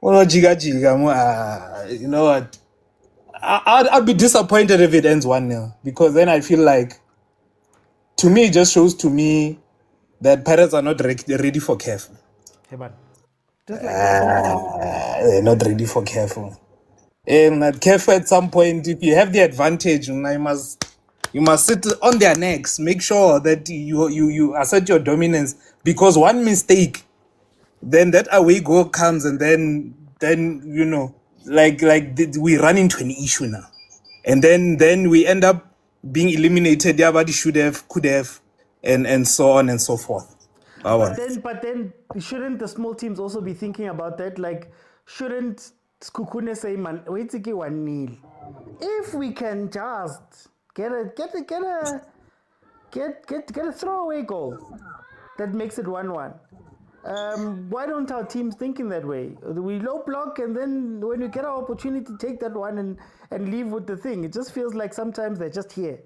Well, you know what? I'd be disappointed if it ends 1-0, because then I feel like, to me, it just shows to me that Pirates are not ready for CAF. They're not ready for CAF. At CAF, at some point, if you have the advantage, you must sit on their necks. Make sure that you assert your dominance, because one mistake, then that away goal comes, and then we run into an issue now, and then we end up being eliminated. Yeah, but should have, could have, and so on and so forth. But then shouldn't the small teams also be thinking about that? Like, shouldn't Sekhukhune say, man, wait to get 1-0. If we can just get a throwaway goal that makes it 1-1. Why don't our teams think in that way? We low block, and then when we get our opportunity, take that one and leave with the thing. It just feels like sometimes they're just here.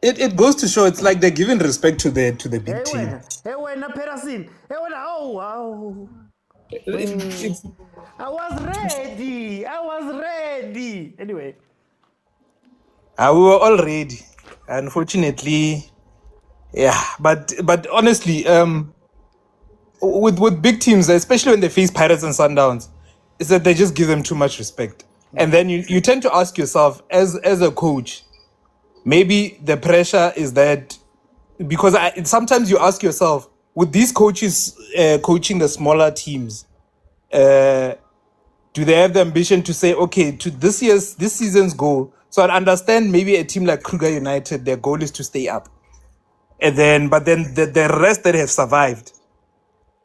It goes to show, it's like they're giving respect to the big team. I was ready. Anyway. We were all ready. Unfortunately, yeah. But honestly, with big teams, especially when they face Pirates and Sundowns, is that they just give them too much respect. And then you tend to ask yourself, as a coach, maybe the pressure is that, because sometimes you ask yourself, with these coaches coaching the smaller teams, do they have the ambition to say, okay, to this season's goal? So I understand maybe a team like Kruger United, their goal is to stay up, but then the rest that have survived,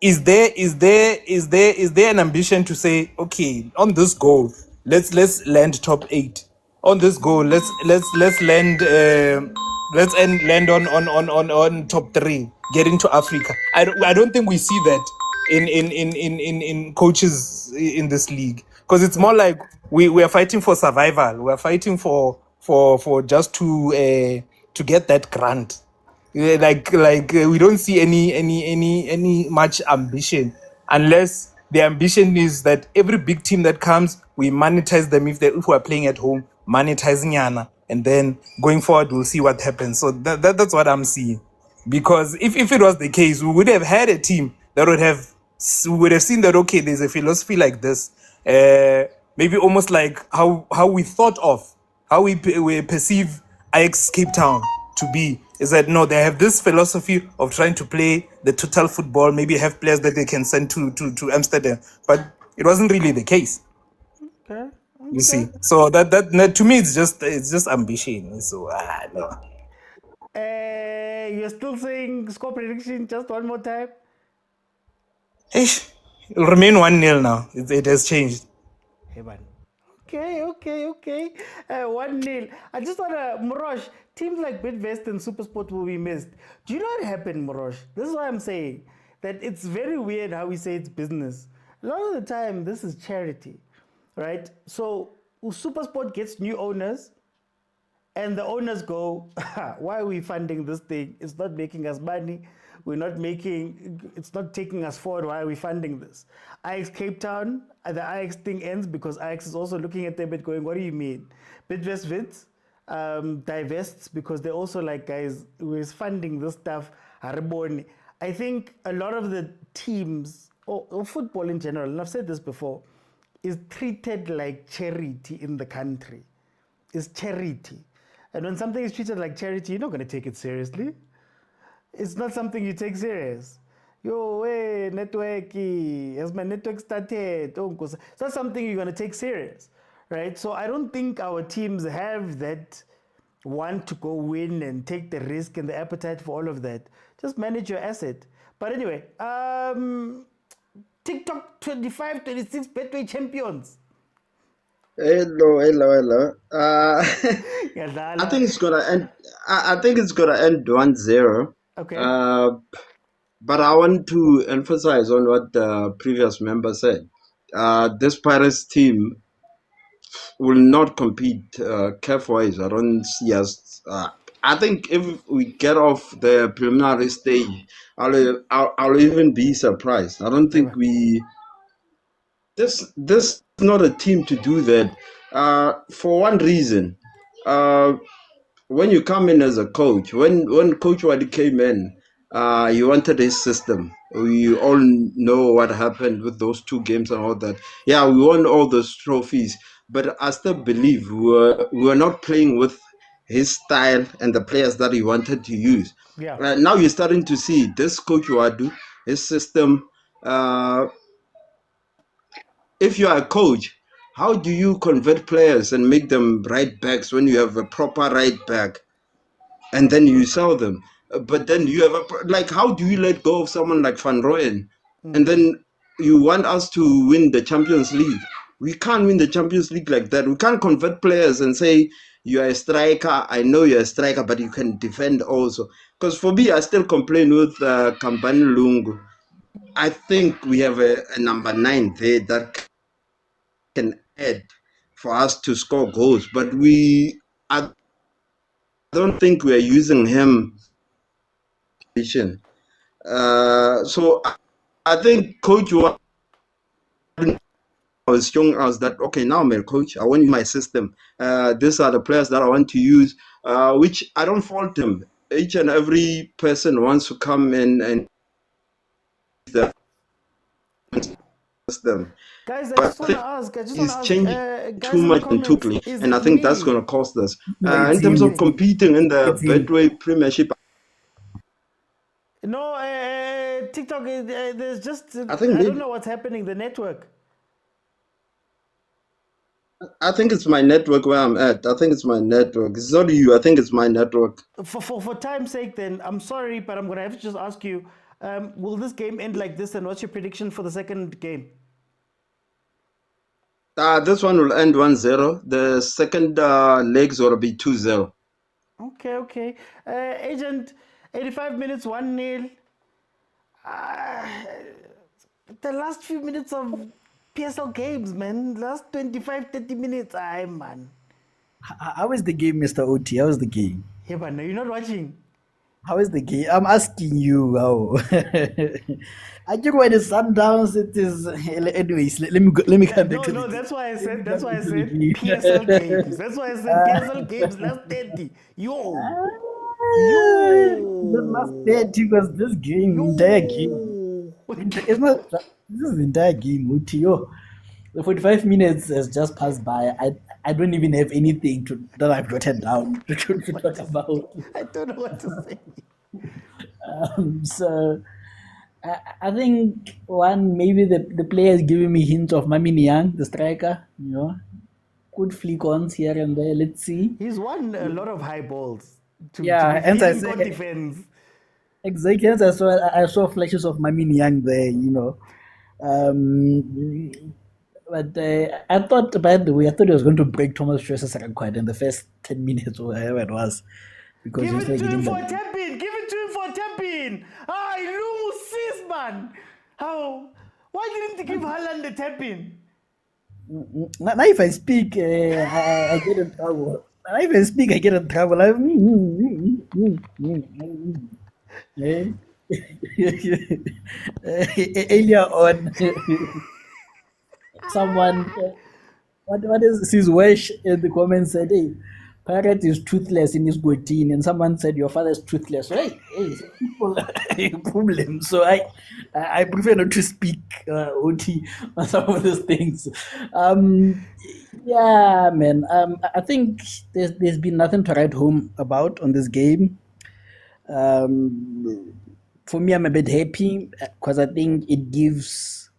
is there an ambition to say, okay, on this goal, let's land top 8. On this goal, let's land on top 3, getting to Africa. I don't think we see that in coaches in this league, because it's more like we are fighting for survival. We are fighting for just to get that grant. Like we don't see any much ambition, unless the ambition is that every big team that comes, we monetize them if we are playing at home, monetizing Yana, and then going forward we'll see what happens. So that's what I'm seeing. Because if it was the case, we would have had a team that would have seen that, okay, there's a philosophy like this, maybe almost like how we thought of, how we perceive Ajax Cape Town to be, is that no, they have this philosophy of trying to play the total football, maybe have players that they can send to Amsterdam, but it wasn't really the case. Okay. You see, so that to me it's just ambition. So no. You're still saying score prediction just one more time? It'll remain 1-0 now. It has changed. Hey, man. Okay. 1-0. I just want to, Morosh, teams like Bidvest and Supersport will be missed. Do you know what happened, Morosh? This is why I'm saying that it's very weird how we say it's business. A lot of the time, this is charity, right? So Supersport gets new owners, and the owners go, why are we funding this thing? It's not making us money. It's not taking us forward. Why are we funding this? Ajax Cape Town, the Ajax thing ends because Ajax is also looking at them and going, what do you mean? Bidvest Wits divests because they're also like, guys, we're funding this stuff. I think a lot of the teams, or football in general, and I've said this before, is treated like charity in the country. It's charity. And when something is treated like charity, you're not going to take it seriously. It's not something you take serious. Yo, hey, networky, has my network started? It's not something you're going to take serious, right? So I don't think our teams have that want to go win and take the risk and the appetite for all of that. Just manage your asset. But anyway, TikTok 25, 26 Betway champions. Hello. I think it's gonna end. I think it's gonna end 1-0. Okay. But I want to emphasize on what the previous member said. This Pirates team will not compete CAF-wise. I don't see us. I think if we get off the preliminary stage, I'll even be surprised. I don't think we. This is not a team to do that. For one reason, when you come in as a coach, when Coach Wadi came in, he wanted his system. We all know what happened with those 2 games and all that. Yeah, we won all those trophies, but I still believe we were not playing with his style and the players that he wanted to use. Yeah. Now you're starting to see this Coach Wadu, his system. If you are a coach, how do you convert players and make them right backs when you have a proper right back and then you sell them? But then you have how do you let go of someone like Van Rooyen and then you want us to win the Champions League? We can't win the Champions League like that. We can't convert players and say, you are a striker. I know you're a striker, but you can defend also. Because for me, I still complain with Kampani Lungu. I think we have a number 9 there that can add for us to score goals, but I don't think we are using him. So I think Coach was showing us that, okay, now I'm a coach, I want my system. These are the players that I want to use, which I don't fault him. Each and every person wants to come in and the system. Guys, I just want to ask. He's changing too much and too quickly, and I think that's going to cost us. In terms of competing in the Betway Premiership. No, TikTok, there's just, I don't know what's happening, the network. I think it's my network where I'm at. I think it's my network. It's not you. I think it's my network. For time's sake, then, I'm sorry, but I'm going to have to just ask you, will this game end like this, and what's your prediction for the second game? This one will end 1-0. The second leg's will be 2-0. Okay. Agent, 85 minutes, 1-0. The last few minutes of PSL games, man. Last 25, 30 minutes. Aye, man. How is the game, Mr. OT? How is the game? Yeah, but no, you're not watching. How is the game? I'm asking you how. I think when the Sundowns, it is. Anyways, let me come back to No, that's why I said PSL games. That's why I said PSL games last 30. Yo. The last 30 was this game, entire game. It's not. This is the entire game, Uti. The 45 minutes has just passed by. I don't even have anything that I've jotted down to talk about. I don't know what to say. So I think maybe the player is giving me hints of Mami Niang, the striker. Good flick-ons here and there. Let's see. He's won a lot of high balls. And I say defense. Exactly. As I saw flashes of Mami Niang there. But I thought, by the way, he was going to break Thomas Strauss's record in the first 10 minutes or whatever it was. Because Give it to him for a tap-in. Give it to him for a tap-in. Ilungu sis, man. How? Why didn't you give Haaland the tap-in? Now if I speak, I get in trouble. Now if I speak, I get in trouble. Earlier on, someone, what is his wish in the comments said, hey, Parrot is toothless in his goatee, and someone said your father is toothless. Hey, people problem. So I prefer not to speak OT on some of those things. Yeah, man. I think there's been nothing to write home about on this game. For me, I'm a bit happy because I think it gives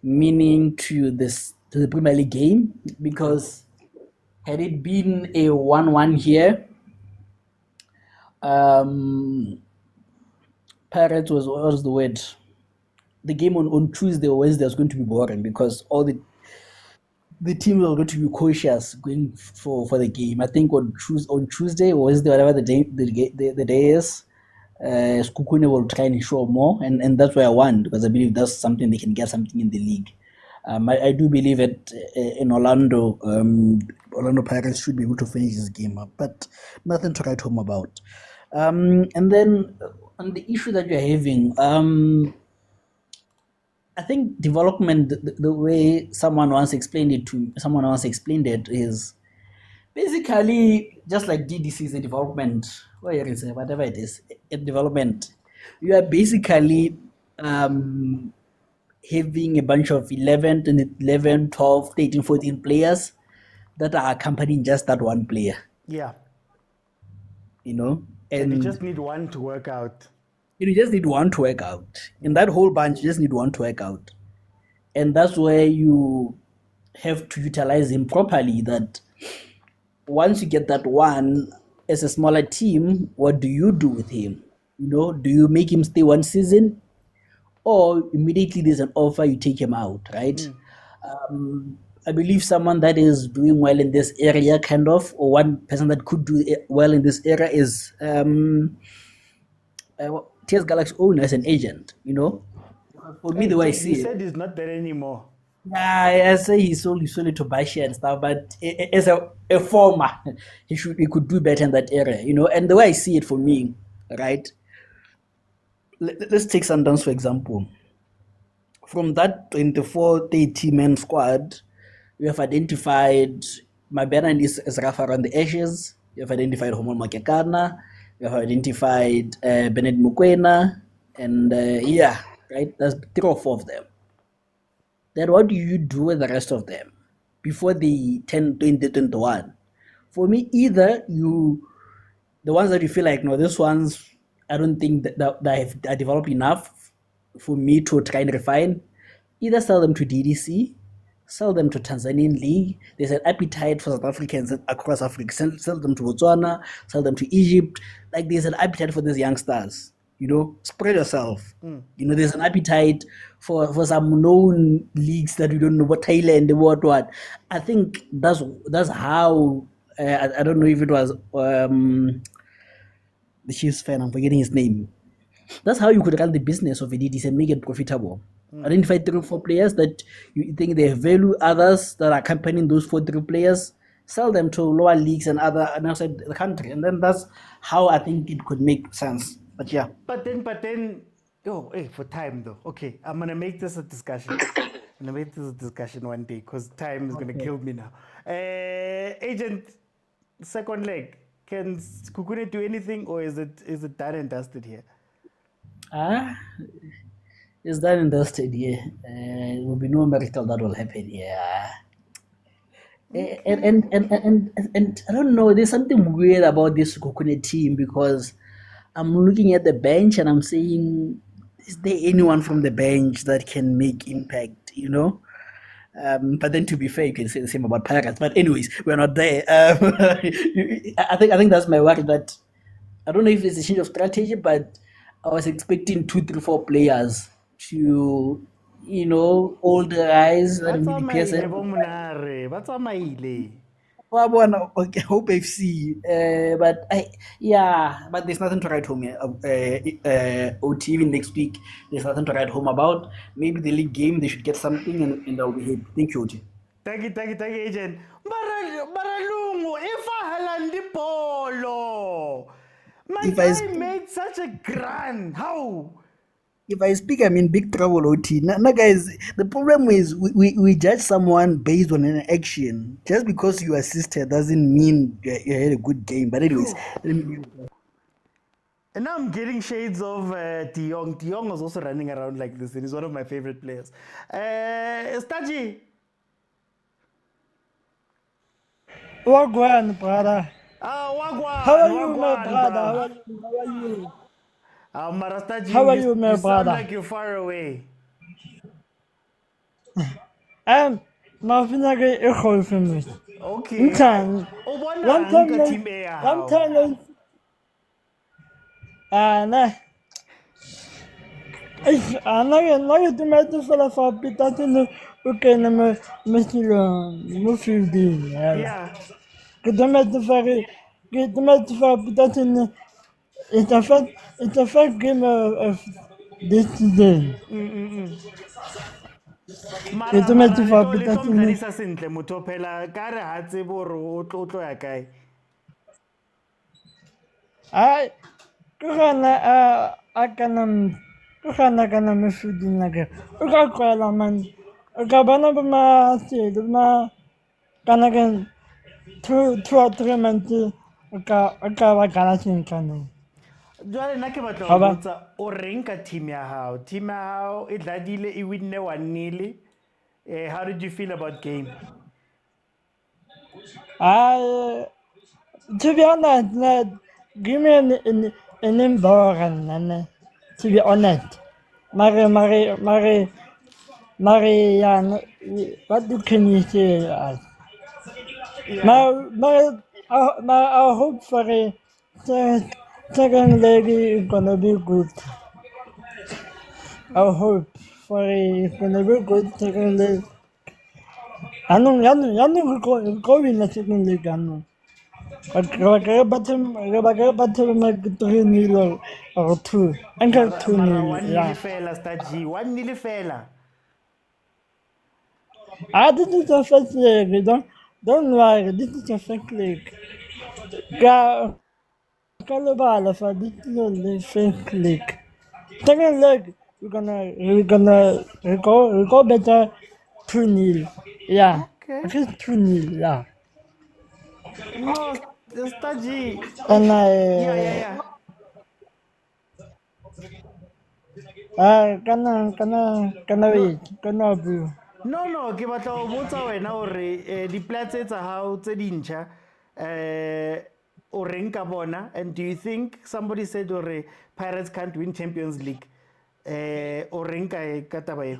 meaning to the Premier League game, because had it been a 1-1 here, Pirates was the word. The game on Tuesday or Wednesday was going to be boring because all the teams were going to be cautious going for the game. I think on Tuesday or Wednesday, whatever the day is, Sekhukhune will try and show more, and that's why I want, because I believe that's something they can get something in the league. I do believe that in Orlando Pirates should be able to finish this game up, but nothing to write home about. And then on the issue that you're having, I think development, the way someone once explained it is basically just like DDC is a development, whatever it is, a development. You are basically having a bunch of 11, 12, 13, 14 players that are accompanying just that one player. Yeah. And you just need one to work out. You just need one to work out. In that whole bunch, you just need one to work out. And that's where you have to utilize him properly, that once you get that one, as a smaller team, what do you do with him? Do you make him stay one season? Or immediately there's an offer, you take him out, right? I believe someone that is doing well in this area, kind of, or one person that could do well in this area is TS Galaxy owner as an agent, For me, the way I see it. He said he's not there anymore. Yeah, I say he sold it to buy share and stuff, but as a former, he could do better in that area, And the way I see it for me, right? Let's take Sundowns, for example. From that 24, 30-man squad, we have identified Mabena is rough around the edges. We have identified Homon Makekana. We have identified Bennett Mukwena. And right? There's 3 or 4 of them. Then what do you do with the rest of them before the 10, 20, 21? For me, either the ones that you feel like, no, this one's, I don't think that I developed enough for me to try and refine. Either sell them to DDC, sell them to Tanzanian League. There's an appetite for South Africans across Africa. Sell them to Botswana, sell them to Egypt. Like, there's an appetite for these youngsters. Spread yourself. There's an appetite for some known leagues that we don't know, what Thailand, what. I think that's how. I don't know if it was the Chiefs fan, I'm forgetting his name. That's how you could run the business of DDC and make it profitable. Identify 3 or 4 players that you think they have value, others that are accompanying those 4 3 players, sell them to lower leagues and outside the country. And then that's how I think it could make sense. But yeah. But then, for time though. Okay, I'm going to make this a discussion. One day, because time is going to kill me now. Agent, second leg. Can Sekhukhune do anything, or is it done and dusted here? It's done and dusted, yeah. There will be no miracle that will happen, yeah. And I don't know, there's something weird about this Sekhukhune team because I'm looking at the bench and I'm saying, is there anyone from the bench that can make impact, you know? But then to be fair, you can say the same about Pirates. But anyways, we're not there. I think that's my worry. That I don't know if it's a change of strategy, but I was expecting 2, 3, 4 players to, you know, older guys that really pierce it. Okay, Hope FC, but but there's nothing to write home here. OT even next week, there's nothing to write home about. Maybe the league game, they should get something and I'll be happy. Thank you, OT. Thank you, agent. Maralungu, if I had polo, my guy made such a grand. How? If I speak, I'm in big trouble, OT. Now, guys, the problem is we judge someone based on an action. Just because you assisted doesn't mean you had a good game. But anyways, and now I'm getting shades of Tiong. Tiong was also running around like this, and he's one of my favorite players. Staji. Wagwan, brother. Wagwan. How are you, my brother? How are you? Marastaji, how are you, my you brother? sound like you're far away. Nothing like a whole family. Okay. One time, I'm to follow for Pitso Mosimane. Yeah. Get for Pitso. It's a first game of this season. Kana me feeding like uka kwela man uka bana bama se bama kana kan 2 or 3 months uka wa kana sin kana. Jwale nna ke batla ho botsa o reng ka team ya hao? Team ya hao e dladile e winne 1-0. How did you feel about game? To be honest, give me an environment. To be honest, Mari, what can you say? I hope for a second leg is gonna be good. I hope for it's gonna be good second leg. I know we're going the second leg. I know. Bottom like 3-0 or 2. I got 2-0. Yeah. 1-0 fela. This is the first leg. Don't worry. This is the first leg. Kalabala for this is the first leg. Second leg, we're gonna go better 2-0. Yeah. Okay. I think 2-0. Yeah. No, Staji. And yeah. Kana bro. No, ke batla ho botsa wena hore di-player tsa hao tse dintjha o reng ka bona, and do you think somebody said hore Pirates can't win Champions League? O reng ka taba eo?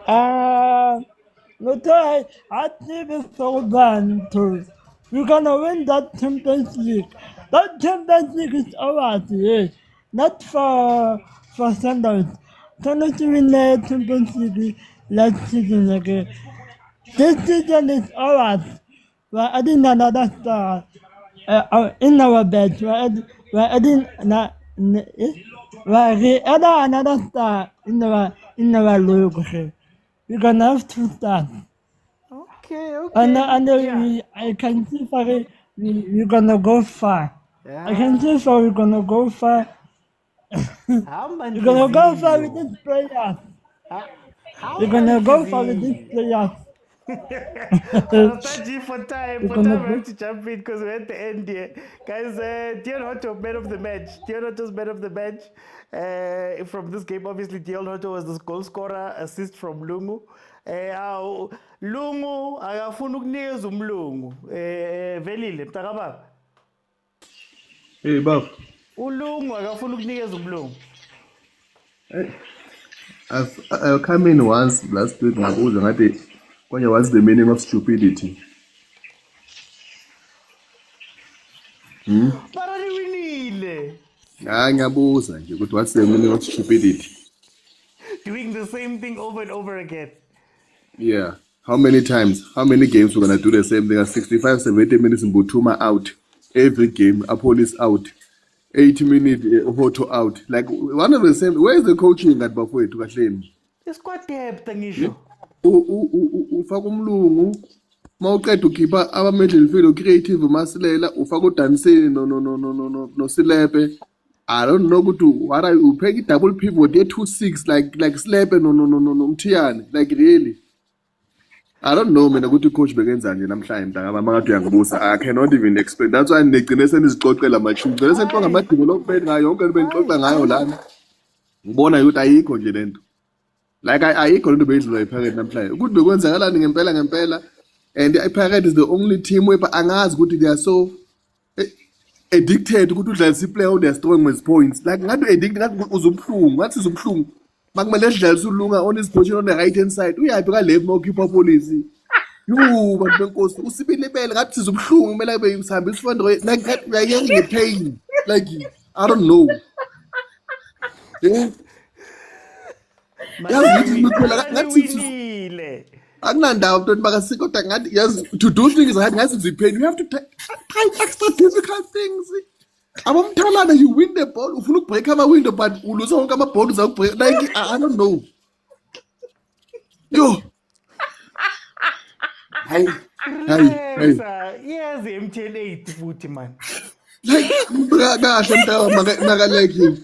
I never thought that we're gonna win that Champions League. That Champions League is ours, yes. Not for Sundowns. Sundowns win the Champions League last season again. This season is ours. We're adding another star in our bed. We're adding another star in our logo. We're gonna have 2 stars. Okay. And I can see for it, we're gonna go far. Yeah. I can see for we're gonna go far. We're gonna go far with this players. We're gonna go far with this players. G for time. For time, I have to jump in because we're at the end here. Guys, Dion Hotto, man of the match. Dion Hotto's man of the match from this game. Obviously, Dion Hotto was the goal scorer, assist from Lungu. Lungu, akafuna ukunikeza umlungu. Velile, mtakababa. Hey, Buff. Ulungu, akafuna ukunikeza umlungu. I came in once last week ngabuza ngathi what's the meaning of stupidity? Parani winile. Ngiyabuza nje ukuthi what's the meaning of stupidity? Doing the same thing over and over again. Yeah. How many times? How many games we're gonna do the same thing? 65, 70 minutes in Butuma out. Every game, Apollo is out. 80 minutes Hoto out. Like one of the same. Where is the coaching at Bafwe to Kahleni? It's quite depth, ngisho. Ufaka umlungu mawuqeda ukhipha aba midfield creative masilela ufaka udanseni no Silepe. I don't know ukuthi what are you playing double pivot 2-6 like Silepe no Mthiyane like really. I don't know mina ukuthi coach bekenza nje namhlanje mntaka makathi uyangibuza I cannot even explain. That's why ngigcine senizixoxela machini. Ngicela senixoxa ngama development ngayo yonke into benixoxa ngayo lana. Ngibona ukuthi ayikho nje lento. Like ayikho lento beyidlula iPirates namhlanje. Ukuthi bekwenzakalani ngempela and iPirates is the only team where angazi ukuthi they are so addicted ukuthi udlalisa iplayer who they are strong with points. Like ngathi addicted ngathi uzubhlungu ngathi uzubhlungu. Makumele sidlalisa ulunga on his position on the right hand side. Uyaphi ka left mawukhipha policy. Yo bantu benkosi usibile bele ngathi sizubhlungu kumele kube usihamba isifundo like uyayenza pain like I don't know. Winile. Akunandawo mntwana bakasiko kodwa ngathi yazi to do things ngathi zipain you have to try extra difficult things. Abamthalana you win the ball ufuna ukubreak ama window but uluza wonke ama ball uzakubreak like I don't know. Yo. Hey. Yes, MTN 8 futhi man. Like kahle mntaka maka like him.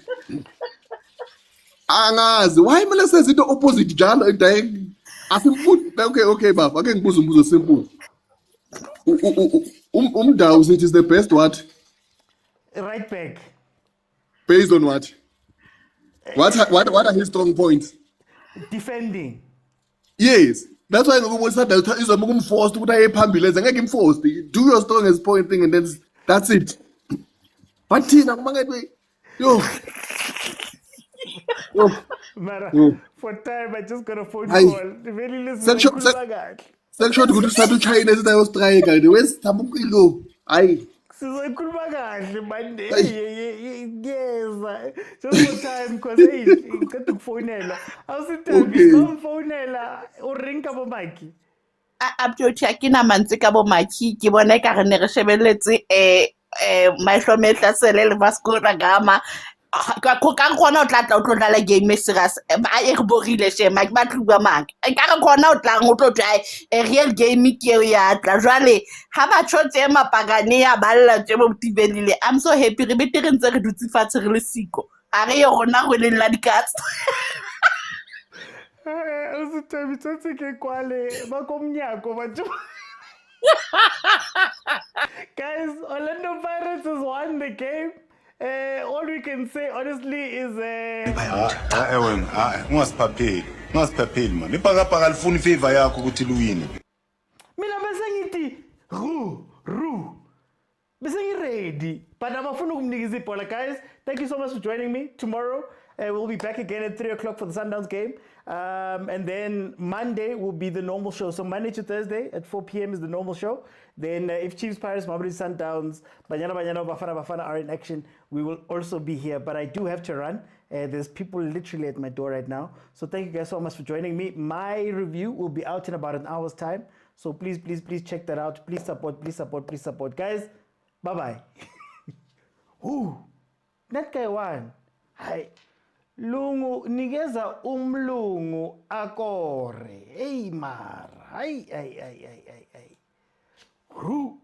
Angazi why mele senze into opposite njalo direct asimfuthi okay baba ake ngibuza umbuzo simple. Umdawu it is the best what? Right back. Based on what? What are his strong points? Defending. Yes. That's why ngokubonisa Delta izama ukumforce ukuthi aye phambili lenze ngeke imforce. Do your strongest point thing and then that's it. But thina kumangathi yo. Mara, for time I just got a phone call. Really listen. Section ukuthi usathu China isinayo striker. The West Tamuqilo. Hayi. Sizoyikhuluma kahle manje. Yes. Just for time because ngicela ukufonela. Awusithambi ngomfonela uringa bo Mike. Abjo check-in amanzi ka bo Mike ke bona ka re ne re shebeletse maihlometla sele le Vasco da Gama. Ka khona o tla tlo dlala game e serious ba e re borile she Mike ba tluba mang ka re khona o tla go tlo tla real game ke ya tla jwale ha ba tshotse mapagane ya balla tse mo tibelile. I'm so happy re betere ntse re dutse fatshe re le siko a re yona go le la dikats Usithabi tsotse ke kwale ba komnyako batho. Guys, Orlando Pirates has won the game. All we can say honestly is ungasiphapheli man ibhakabhaka alifuna ifavor yakho ukuthi luwini mina bese ngithi bese ngiready but abafuna ukumnikeza ibhola. Guys, thank you so much for joining me. Tomorrow we'll be back again at 3 o'clock for the Sundowns game, and then Monday will be the normal show. So Monday to Thursday at 4 p.m. is the normal show. Then if Chiefs, Pirates, Mamelodi, Sundowns, Banyana, Bafana are in action, we will also be here. But I do have to run. There's people literally at my door right now. So thank you guys so much for joining me. My review will be out in about an hour's time. So please check that out. Please support. Guys, bye-bye. Ooh, that guy won. Hi. Lungu, nigeza umlungu akore. Hey, mar. Ay. Ru.